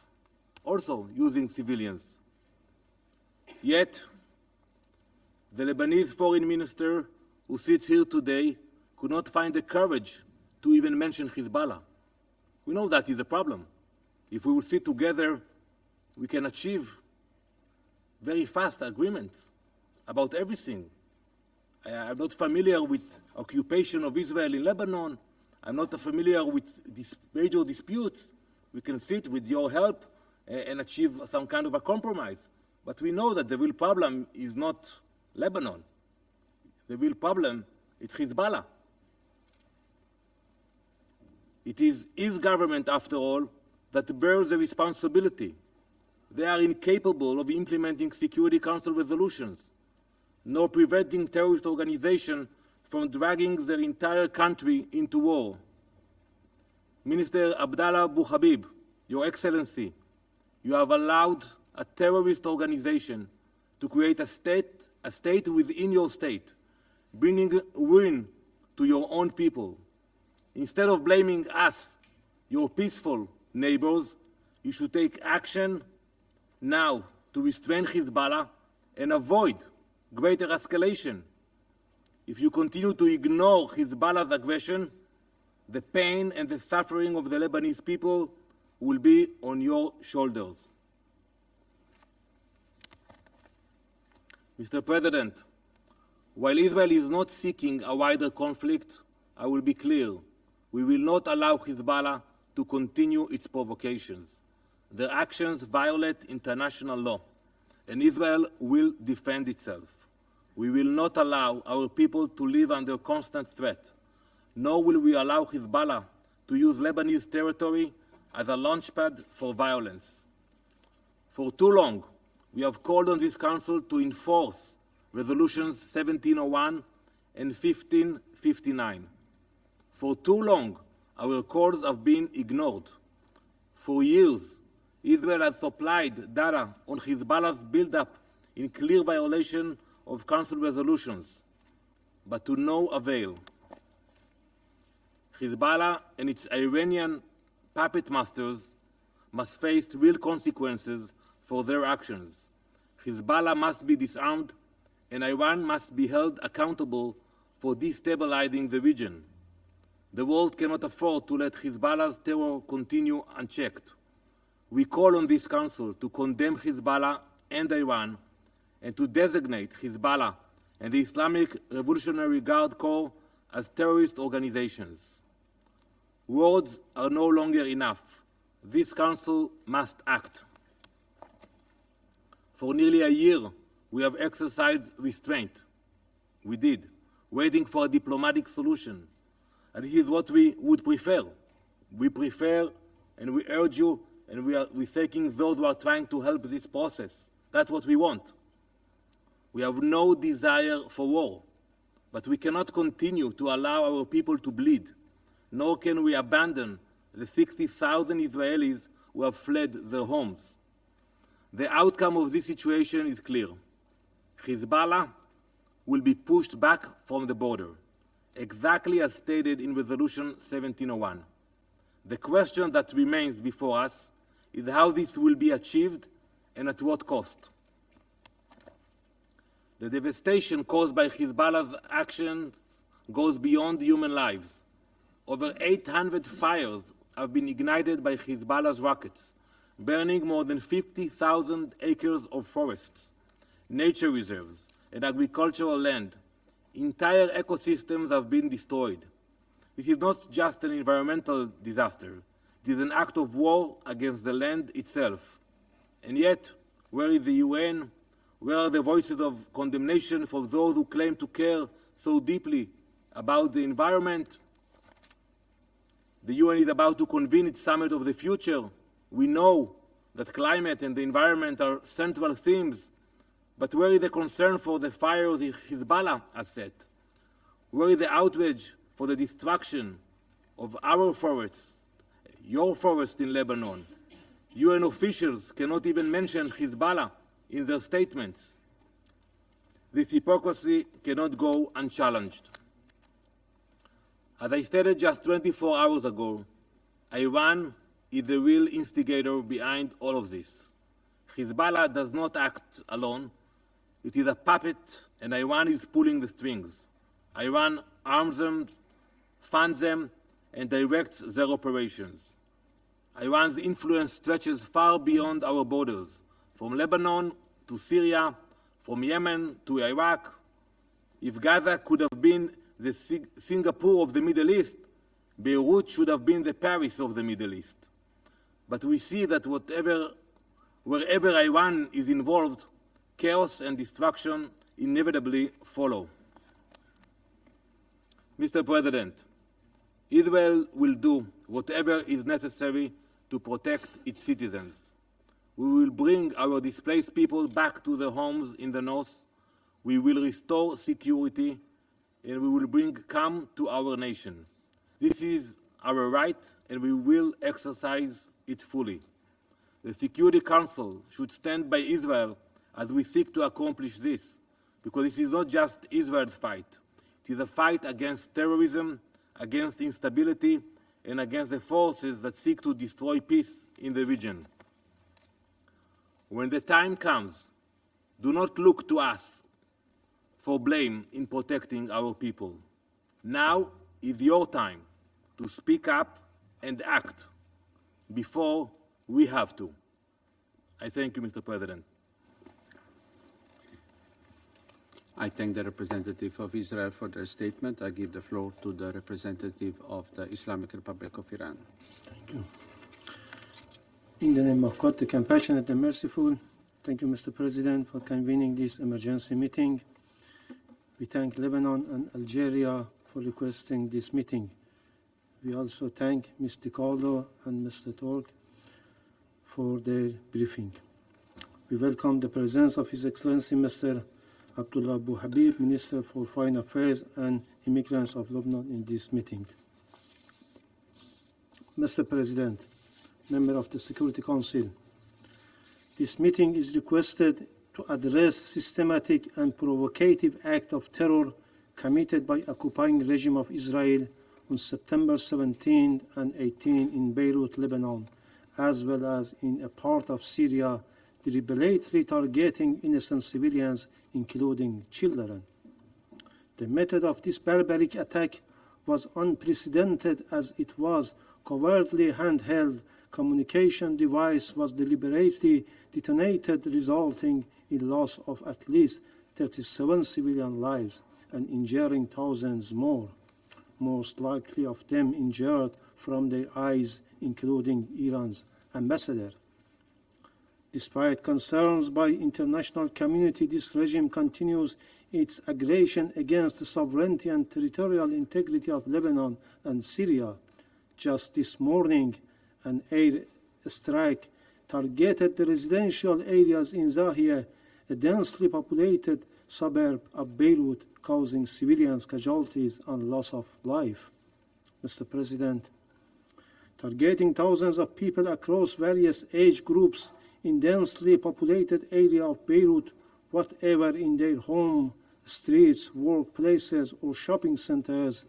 also using civilians. Yet, the Lebanese foreign minister who sits here today could not find the courage to even mention Hezbollah. We know that is a problem. If we will sit together, we can achieve very fast agreements about everything. I'm not familiar with occupation of Israel in Lebanon. I'm not familiar with these major disputes. We can sit with your help and achieve some kind of a compromise. But we know that the real problem is not Lebanon. The real problem is Hezbollah. It is his government, after all, that bears the responsibility. They are incapable of implementing Security Council resolutions, nor preventing terrorist organizations from dragging their entire country into war. Minister Abdallah Abu Habib, Your Excellency, you have allowed a terrorist organization to create a state within your state, bringing ruin to your own people. Instead of blaming us, your peaceful neighbors, you should take action now to restrain Hezbollah and avoid greater escalation. If you continue to ignore Hezbollah's aggression, the pain and the suffering of the Lebanese people will be on your shoulders. Mr. President, while Israel is not seeking a wider conflict, I will be clear, we will not allow Hezbollah to continue its provocations. Their actions violate international law, and Israel will defend itself. We will not allow our people to live under constant threat, nor will we allow Hezbollah to use Lebanese territory as a launchpad for violence. For too long, we have called on this Council to enforce Resolutions 1701 and 1559. For too long, our calls have been ignored. For years, Israel has supplied data on Hezbollah's buildup in clear violation of Council resolutions, but to no avail. Hezbollah and its Iranian puppet masters must face real consequences for their actions. Hezbollah must be disarmed, and Iran must be held accountable for destabilizing the region. The world cannot afford to let Hezbollah's terror continue unchecked. We call on this Council to condemn Hezbollah and Iran and to designate Hezbollah and the Islamic Revolutionary Guard Corps as terrorist organizations. Words are no longer enough. This Council must act. For nearly a year, we have exercised restraint. We did, waiting for a diplomatic solution. And this is what we would prefer. We prefer, and we urge you, and we're thanking those who are trying to help this process. That's what we want. We have no desire for war, but we cannot continue to allow our people to bleed, nor can we abandon the 60,000 Israelis who have fled their homes. The outcome of this situation is clear. Hezbollah will be pushed back from the border, exactly as stated in Resolution 1701. The question that remains before us is how this will be achieved and at what cost. The devastation caused by Hezbollah's actions goes beyond human lives. Over 800 fires have been ignited by Hezbollah's rockets, burning more than 50,000 acres of forests, nature reserves, and agricultural land. Entire ecosystems have been destroyed. This is not just an environmental disaster. It is an act of war against the land itself. And yet, where is the UN? Where are the voices of condemnation for those who claim to care so deeply about the environment? The UN is about to convene its summit of the future. We know that climate and the environment are central themes, but where is the concern for the fires Hezbollah has set? Where is the outrage for the destruction of our forests, your forest in Lebanon? UN officials cannot even mention Hezbollah in their statements. This hypocrisy cannot go unchallenged. As I stated just 24 hours ago, Iran is the real instigator behind all of this. Hezbollah does not act alone. It is a puppet, and Iran is pulling the strings. Iran arms them, funds them, and directs their operations. Iran's influence stretches far beyond our borders, from Lebanon to Syria, from Yemen to Iraq. If Gaza could have been the Singapore of the Middle East, Beirut should have been the Paris of the Middle East. But we see that wherever Iran is involved, chaos and destruction inevitably follow. Mr. President, Israel will do whatever is necessary to protect its citizens. We will bring our displaced people back to their homes in the north. We will restore security, and we will bring calm to our nation. This is our right, and we will exercise it fully. The Security Council should stand by Israel as we seek to accomplish this, because this is not just Israel's fight. It is a fight against terrorism, against instability, and against the forces that seek to destroy peace in the region. When the time comes, do not look to us for blame in protecting our people. Now is your time to speak up and act before we have to. I thank you, Mr. President. I thank the representative of Israel for their statement. I give the floor to the representative of the Islamic Republic of Iran. Thank you. In the name of God, the compassionate and merciful, thank you, Mr. President, for convening this emergency meeting. We thank Lebanon and Algeria for requesting this meeting. We also thank Mr. Caldo and Mr. Tork for their briefing. We welcome the presence of His Excellency Mr. Abdullah Abu Habib, Minister for Foreign Affairs and Immigrants of Lebanon, in this meeting. Mr. President, member of the Security Council, this meeting is requested to address systematic and provocative act of terror committed by occupying regime of Israel on September 17 and 18 in Beirut, Lebanon, as well as in a part of Syria, deliberately targeting innocent civilians, including children. The method of this barbaric attack was unprecedented, as it was covertly handheld communication device was deliberately detonated, resulting in loss of at least 37 civilian lives and injuring thousands more, most likely of them injured from their eyes, including Iran's ambassador. Despite concerns by international community, this regime continues its aggression against the sovereignty and territorial integrity of Lebanon and Syria. Just this morning, an air strike targeted the residential areas in Zahia, a densely populated suburb of Beirut, causing civilians casualties and loss of life. Mr. President, targeting thousands of people across various age groups in densely populated area of Beirut, whatever in their home, streets, workplaces, or shopping centers,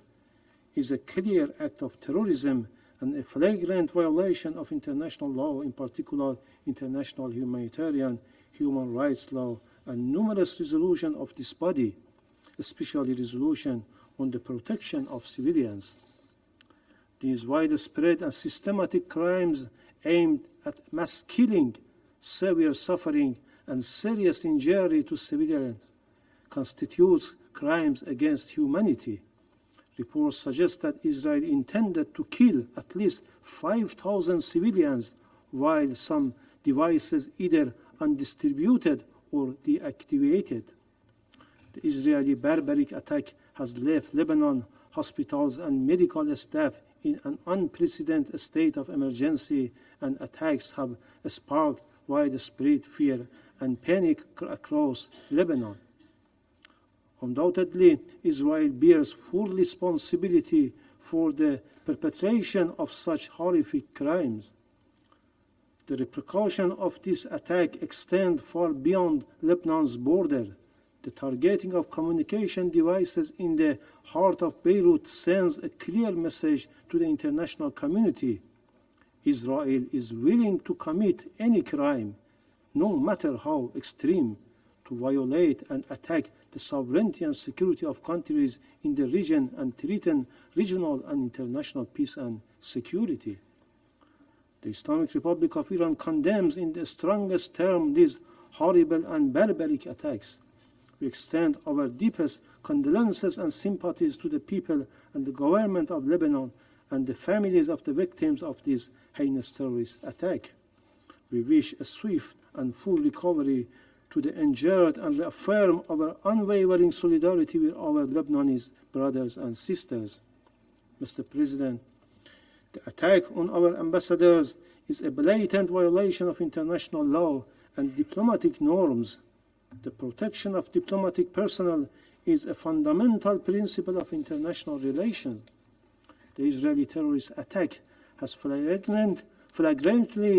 is a clear act of terrorism and a flagrant violation of international law, in particular international humanitarian human rights law and numerous resolutions of this body, especially resolution on the protection of civilians. These widespread and systematic crimes aimed at mass killing, severe suffering, and serious injury to civilians constitutes crimes against humanity. Reports suggest that Israel intended to kill at least 5,000 civilians, while some devices either undistributed or deactivated. The Israeli barbaric attack has left Lebanon hospitals and medical staff in an unprecedented state of emergency, and attacks have sparked widespread fear and panic across Lebanon. Undoubtedly, Israel bears full responsibility for the perpetration of such horrific crimes. The repercussions of this attack extend far beyond Lebanon's border. The targeting of communication devices in the heart of Beirut sends a clear message to the international community. Israel is willing to commit any crime, no matter how extreme, to violate and attack the sovereignty and security of countries in the region and threaten regional and international peace and security. The Islamic Republic of Iran condemns in the strongest terms these horrible and barbaric attacks. We extend our deepest condolences and sympathies to the people and the government of Lebanon and the families of the victims of this heinous terrorist attack. We wish a swift and full recovery to the injured and reaffirm our unwavering solidarity with our Lebanese brothers and sisters. Mr. President, the attack on our ambassadors is a blatant violation of international law and diplomatic norms. The protection of diplomatic personnel is a fundamental principle of international relations. The Israeli terrorist attack has flagrantly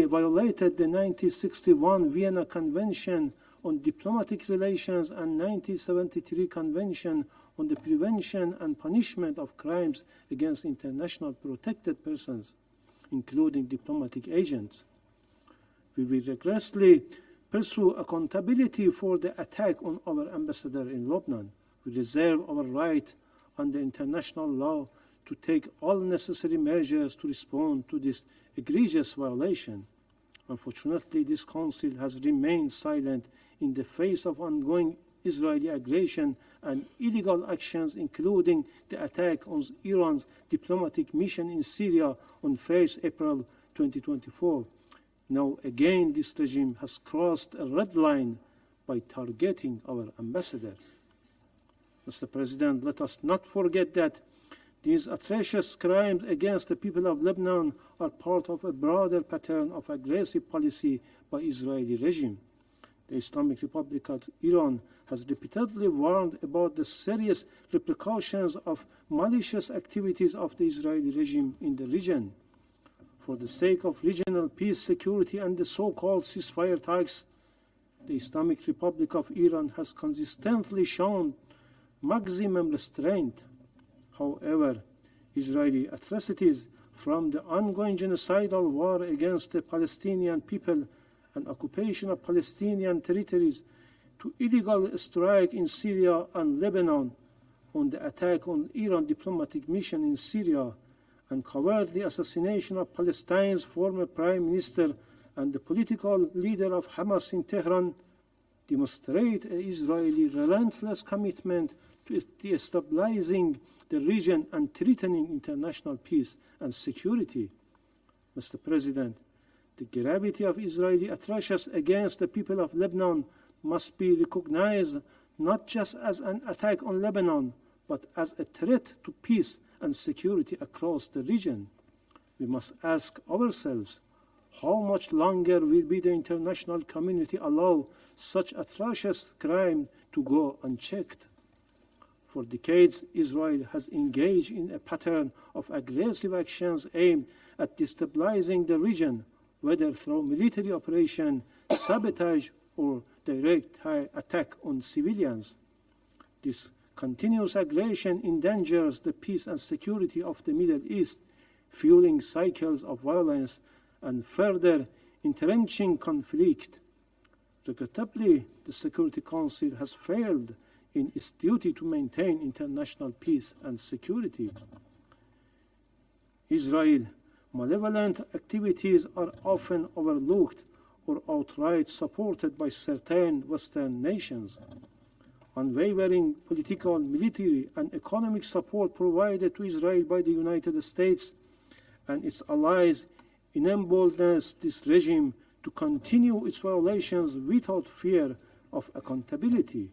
violated the 1961 Vienna Convention on Diplomatic Relations and 1973 Convention on the Prevention and Punishment of Crimes against International Protected Persons, including diplomatic agents. We will rigorously pursue accountability for the attack on our ambassador in Lebanon. We reserve our right under international law to take all necessary measures to respond to this egregious violation. Unfortunately, this Council has remained silent in the face of ongoing Israeli aggression and illegal actions, including the attack on Iran's diplomatic mission in Syria on 1st April 2024. Now again, this regime has crossed a red line by targeting our ambassador. Mr. President, let us not forget that these atrocious crimes against the people of Lebanon are part of a broader pattern of aggressive policy by the Israeli regime. The Islamic Republic of Iran has repeatedly warned about the serious repercussions of malicious activities of the Israeli regime in the region. For the sake of regional peace, security, and the so-called ceasefire talks, the Islamic Republic of Iran has consistently shown maximum restraint. However, Israeli atrocities, from the ongoing genocidal war against the Palestinian people and occupation of Palestinian territories, to illegal strike in Syria and Lebanon, on the attack on Iran diplomatic mission in Syria, and cowardly assassination of Palestine's former prime minister and the political leader of Hamas in Tehran, demonstrate an Israeli relentless commitment to destabilizing the region and threatening international peace and security. Mr. President, the gravity of Israeli atrocities against the people of Lebanon must be recognized not just as an attack on Lebanon, but as a threat to peace and security across the region. We must ask ourselves, how much longer will the international community allow such atrocious crime to go unchecked? For decades, Israel has engaged in a pattern of aggressive actions aimed at destabilizing the region, whether through military operation, sabotage, or direct attack on civilians. This continuous aggression endangers the peace and security of the Middle East, fueling cycles of violence and further entrenching conflict. Regrettably, the Security Council has failed in its duty to maintain international peace and security. Israel's malevolent activities are often overlooked or outright supported by certain Western nations. Unwavering political, military, and economic support provided to Israel by the United States and its allies emboldens this regime to continue its violations without fear of accountability.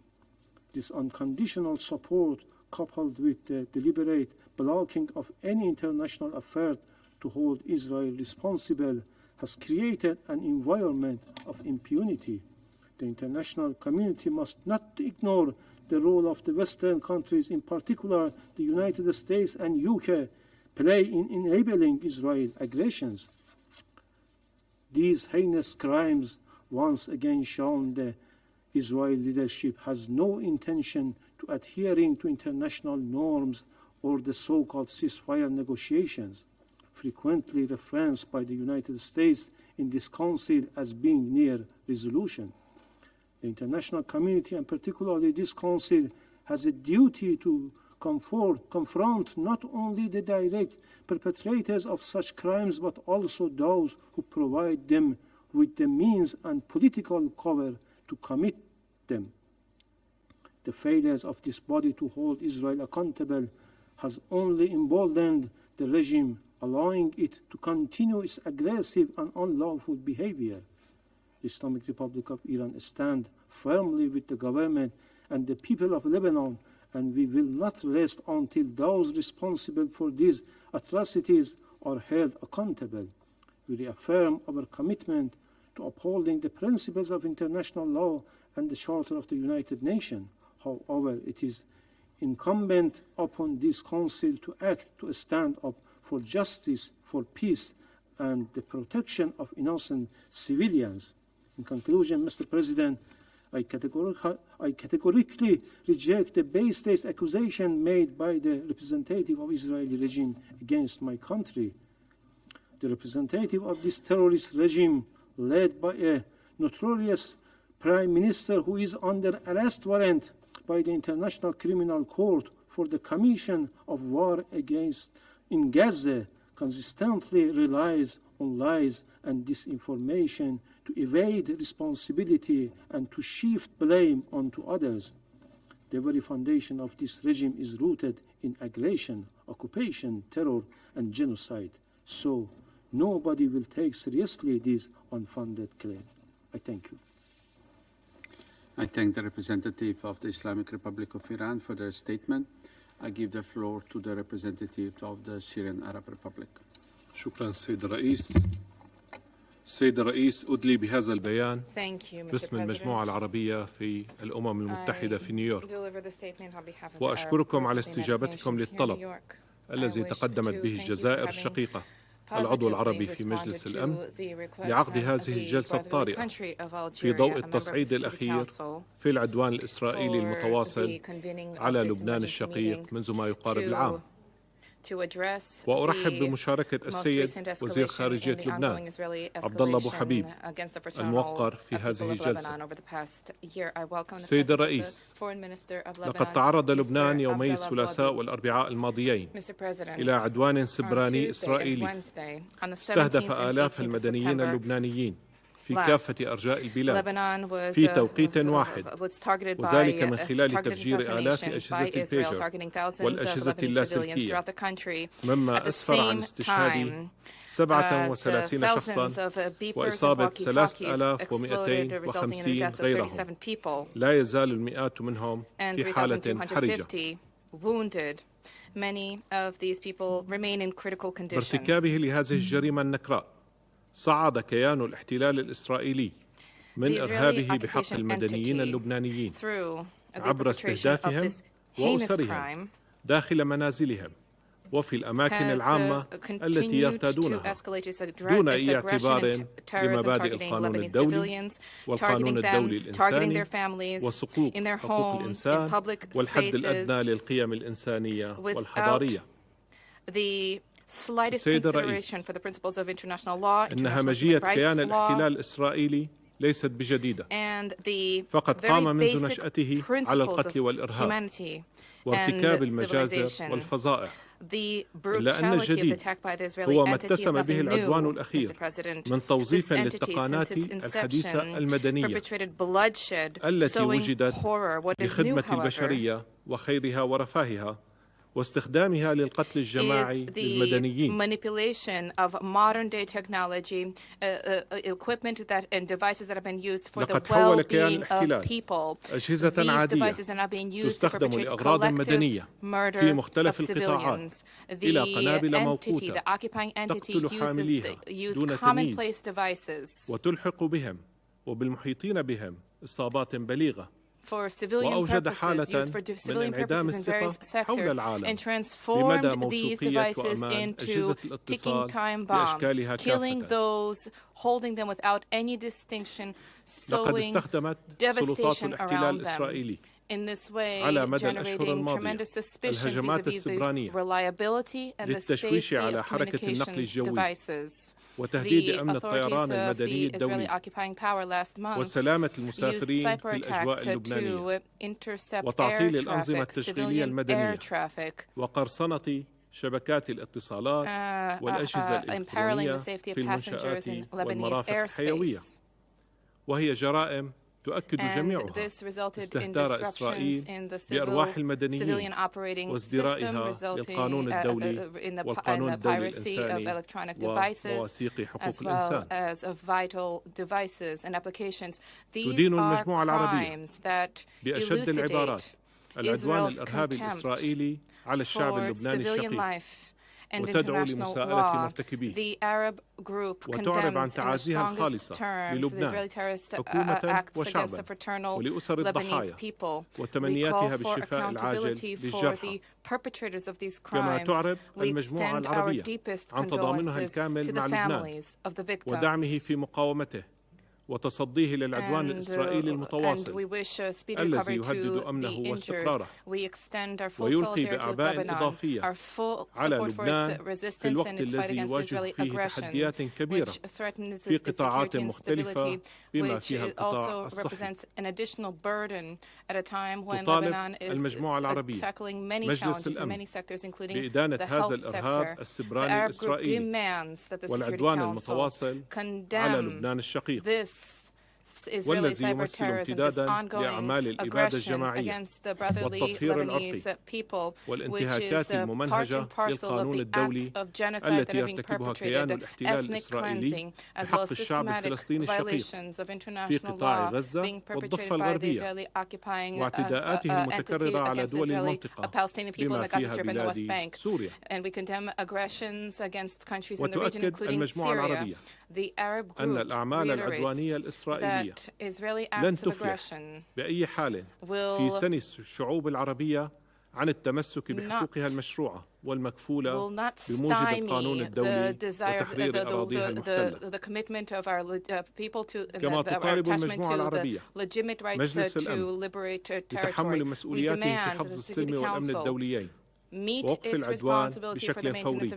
This unconditional support, coupled with the deliberate blocking of any international effort to hold Israel responsible, has created an environment of impunity. The international community must not ignore the role of the Western countries, in particular the United States and UK, play in enabling Israel's aggressions. These heinous crimes once again shown the Israeli leadership has no intention to adhering to international norms or the so-called ceasefire negotiations, frequently referenced by the United States in this Council as being near resolution. The international community, and particularly this Council, has a duty to confront not only the direct perpetrators of such crimes, but also those who provide them with the means and political cover to commit them. The failures of this body to hold Israel accountable has only emboldened the regime, allowing it to continue its aggressive and unlawful behavior. The Islamic Republic of Iran stands firmly with the government and the people of Lebanon, and we will not rest until those responsible for these atrocities are held accountable. We reaffirm our commitment to upholding the principles of international law and the Charter of the United Nations. However, it is incumbent upon this Council to act to stand up for justice, for peace, and the protection of innocent civilians. In conclusion, Mr. President, I categorically reject the baseless accusation made by the representative of Israeli regime against my country. The representative of this terrorist regime, led by a notorious prime minister who is under arrest warrant by the International Criminal Court for the commission of war in Gaza, consistently relies on lies and disinformation to evade responsibility and to shift blame onto others. The very foundation of this regime is rooted in aggression, occupation, terror, and genocide. So nobody will take seriously this unfounded claim. I thank you. I thank the representative of the Islamic Republic of Iran for their statement. I give the floor to the representative of the Syrian Arab Republic. شكرا سيد الرئيس. السيد الرئيس، أدلي بهذا البيان Thank you, Mr. باسم المجموعة President. العربية في الأمم المتحدة في نيويورك، Deliver the statement on behalf of the Arab وأشكركم group على of the United استجابتكم Nations here in New للطلب York. الذي I wish تقدمت to به thank you الجزائر for having الشقيقة العضو العربي positively في مجلس responded الأمن to the request لعقد from هذه the الجلسة brotherly الطارئة country of في Algeria, ضوء a member of the التصعيد Security الأخير Council, في العدوان الإسرائيلي for المتواصل the convening of على this لبنان emergency الشقيق meeting منذ ما يقارب العام. to address وأرحب the بمشاركة most السيد recent وزير escalation خارجية in the لبنان ongoing Israeli عبد الله أبو escalation حبيب against the fraternal الموقر في people هذه of الجلسة. Lebanon over the past year. I welcome the سيد presence of the الرئيس، Foreign Minister of لقد Lebanon, تعرض Mr. لبنان يومي Abdallah الثلاثاء Badi. والأربعاء الماضيين Mr. President, إلى عدوان on سبراني Tuesday and إسرائيلي Wednesday, on the 17th استهدف and آلاف 18th of المدنيين September, اللبنانيين في last, كافة أرجاء البلاد Lebanon was في توقيت واحد، targeted وذلك by من خلال targeted تفجير آلاف assassinations by أجهزة Israel, البيجر targeting thousands of والأجهزة Lebanese civilians اللاسلكية، throughout the country. At مما the أسفر عن same استشهاد time, 37 thousands شخصا of beepers and وإصابة walkie-talkies exploded, resulting in the 3250 deaths of غيرهم. 37 people لا يزال المئات منهم and في حالة حرجة 3,250 wounded. Many of these people remain in critical condition. بارتكابه لهذه الجريمة النكراء صعد كيان الاحتلال الإسرائيلي من إرهابه بحق المدنيين اللبنانيين عبر استهدافهم وأسرهم داخل منازلهم وفي الأماكن العامة التي يرتادونها دون أي اعتبار لمبادئ القانون الدولي والقانون الدولي الإنساني وحقوق الإنسان والحد الأدنى للقيم الإنسانية والحضارية. السيد الرئيس، إن همجية كيان الاحتلال الإسرائيلي ليست بجديدة، فقد قام منذ نشأته على القتل والإرهاب وارتكاب المجازر والفظائع. إلا أن الجديد هو ما اتسم به العدوان الأخير من توظيف للتقنيات الحديثة المدنية التي وجدت لخدمة البشرية وخيرها ورفاهها واستخدامها للقتل الجماعي للمدنيين. Manipulation of modern-day technology, equipment that and devices that have been used for the well-being of people. أجهزة عادية تستخدم لأغراض مدنية في مختلف القطاعات إلى قنابل موقوتة تقتل حامليها دون تمييز وتلحق بهم وبالمحيطين بهم إصابات بليغة. وأوجد حالة من انعدام الثقة حول العالم بمدى موثوقية وأمان أجهزة الاتصال بأشكالها كافة. لقد استخدمت سلطات الاحتلال الإسرائيلي على مدى الأشهر الماضية الهجمات السبرانية للتشويش على حركة النقل الجوي وتهديد أمن الطيران المدني الدولي وسلامة المسافرين في الأجواء اللبنانية وتعطيل الأنظمة التشغيلية المدنية وقرصنة شبكات الاتصالات والأجهزة الإلكترونية في المنشآت والمرافق الحيوية، وهي جرائم تؤكد جميعها استهتار إسرائيل بأرواح المدنيين وازدرائها للقانون الدولي والقانون الدولي الإنساني ومواثيق حقوق الإنسان. تدين المجموعة العربية بأشد العبارات العدوان الإرهابي الإسرائيلي على الشعب اللبناني الشقيق وتدعو لمساءلة مرتكبيه وتعرب عن تعازيها الخالصة للبنان حكومة وشعبا ولأسر الضحايا وتمنياتها بالشفاء العاجل للجرحى. كما تعرب المجموعة العربية عن تضامنها الكامل مع لبنان ودعمه في مقاومته وتصديه للعدوان الإسرائيلي المتواصل الذي يهدد أمنه واستقراره ويلقي بأعباء إضافية على لبنان في الوقت الذي يواجه فيه تحديات كبيرة في قطاعات مختلفة بما فيها القطاع الصحي. تطالب المجموعة العربية مجلس الأمن بإدانة هذا الإرهاب السبراني الإسرائيلي والعدوان المتواصل على لبنان الشقيق والذي يمثل امتدادا لأعمال الإبادة الجماعية والتطهير العرقي والانتهاكات الممنهجة للقانون الدولي التي يرتكبها كيان الاحتلال الإسرائيلي بحق الشعب الفلسطيني الشقيق في قطاع غزة والضفة الغربية واعتداءاته المتكررة على دول المنطقة بما فيها بلاد سوريا. وتؤكد المجموعة العربية The Arab أن group الأعمال العدوانية الإسرائيلية that Israeli لن acts of تفلح aggression بأي حال في will سن الشعوب العربية عن التمسك بحقوقها المشروعة والمكفولة بموجب القانون الدولي وتحرير أراضيها المحتلة. كما تطالب المجموعة العربية مجلس الأمن بتحمل مسؤولياته في حفظ السلم والأمن الدوليين ووقف العدوان بشكل فوري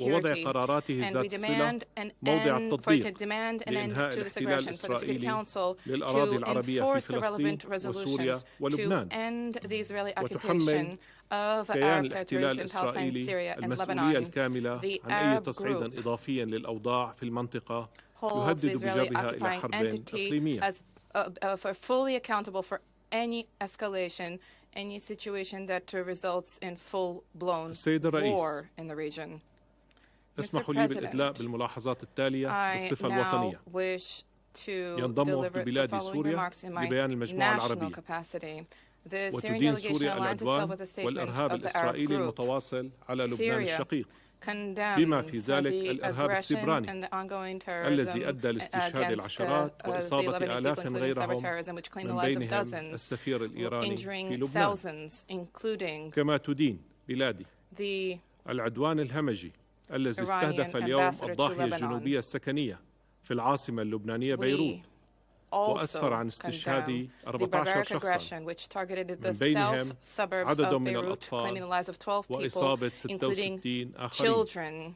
ووضع قراراته ذات الصلة موضع التطبيق لإنهاء الاحتلال الإسرائيلي للأراضي العربية في فلسطين وسوريا ولبنان وتحمل كيان الاحتلال الإسرائيلي المسؤولية الكاملة عن أي تصعيد إضافي للأوضاع في المنطقة يهدد بجرها إلى حرب إقليمية. Any situation that results in full-blown war in the region. اسمحوا لي بالإدلاء بالملاحظات التالية بالصفة الوطنية. ينضم وفد بلاد سوريا لبيان المجموعة العربية وتدين سوريا العدوان والإرهاب الإسرائيلي المتواصل على لبنان الشقيق بما في ذلك الإرهاب السبراني الذي أدى لاستشهاد العشرات وإصابة آلاف غيرهم من بينهم السفير الإيراني في لبنان. كما تدين بلادي العدوان الهمجي الذي استهدف اليوم الضاحية الجنوبية السكنية في العاصمة اللبنانية بيروت وأسفر عن استشهاد 14 شخصاً من بينهم عدد من الأطفال وإصابة 66 آخرين.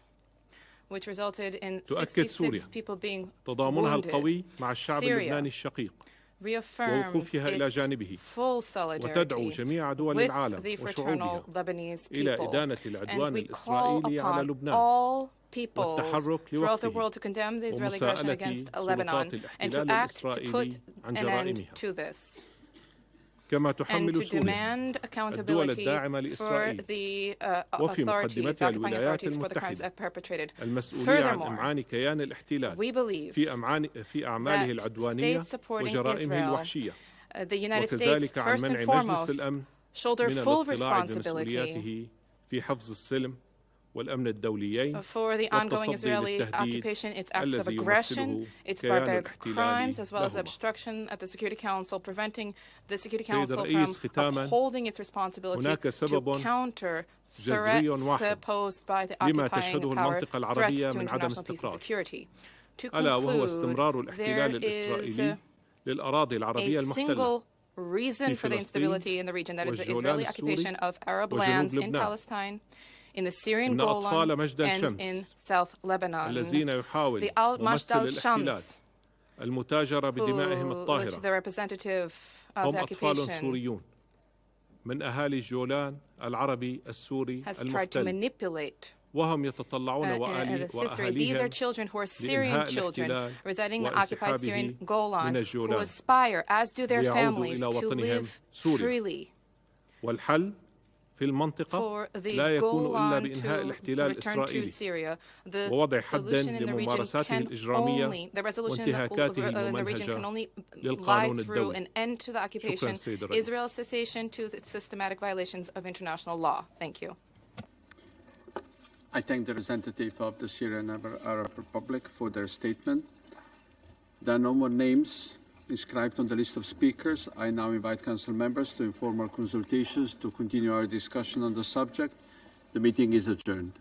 تؤكد سوريا تضامنها القوي مع الشعب اللبناني الشقيق ووقوفها إلى جانبه وتدعو جميع دول العالم وشعوبها إلى إدانة العدوان الإسرائيلي على لبنان والتحرك لوقفه ومساءلة سلطات الاحتلال الإسرائيلي عن جرائمها. كما تحمل سوريا الدول الداعمة لإسرائيل وفي مقدمتها الولايات المتحدة المسؤولية عن إمعان كيان الاحتلال في أعماله العدوانية وجرائمه الوحشية وكذلك عن منع مجلس الأمن من الاطلاع بمسؤولياته في حفظ السلم والأمن الدوليين والتصدي للتهديد الذي يمثله كيان الاحتلال لهما. سيد الرئيس، ختاما هناك سبب جذري واحد لما تشهده المنطقة العربية من عدم استقرار، ألا وهو استمرار الاحتلال الإسرائيلي للأراضي العربية المحتلة في فلسطين والجولان السوري وجنوب لبنان. in the Syrian Golan and in South Lebanon. The Al-Mashtal Shams, المتاجرة بدمائهم الطاهرة which the representative of the هم أطفال occupation سوريون من أهالي الجولان العربي السوري المحتل وهم يتطلعون وأهاليهم These are children who are Syrian children residing in occupied Syrian Golan who aspire, as do their families, to live freely. والحل في المنطقة لا يكون إلا بإنهاء الاحتلال الإسرائيلي ووضع حد لممارساته الإجرامية وانتهاكاته الممنهجة للقانون الدولي. شكرا سيد الرئيس. Israel's cessation to its systematic violations of international law. Thank you. I thank the representative of the Syrian Arab Republic for their statement. There are no more names inscribed on the list of speakers. I now invite Council members to informal consultations to continue our discussion on the subject. The meeting is adjourned.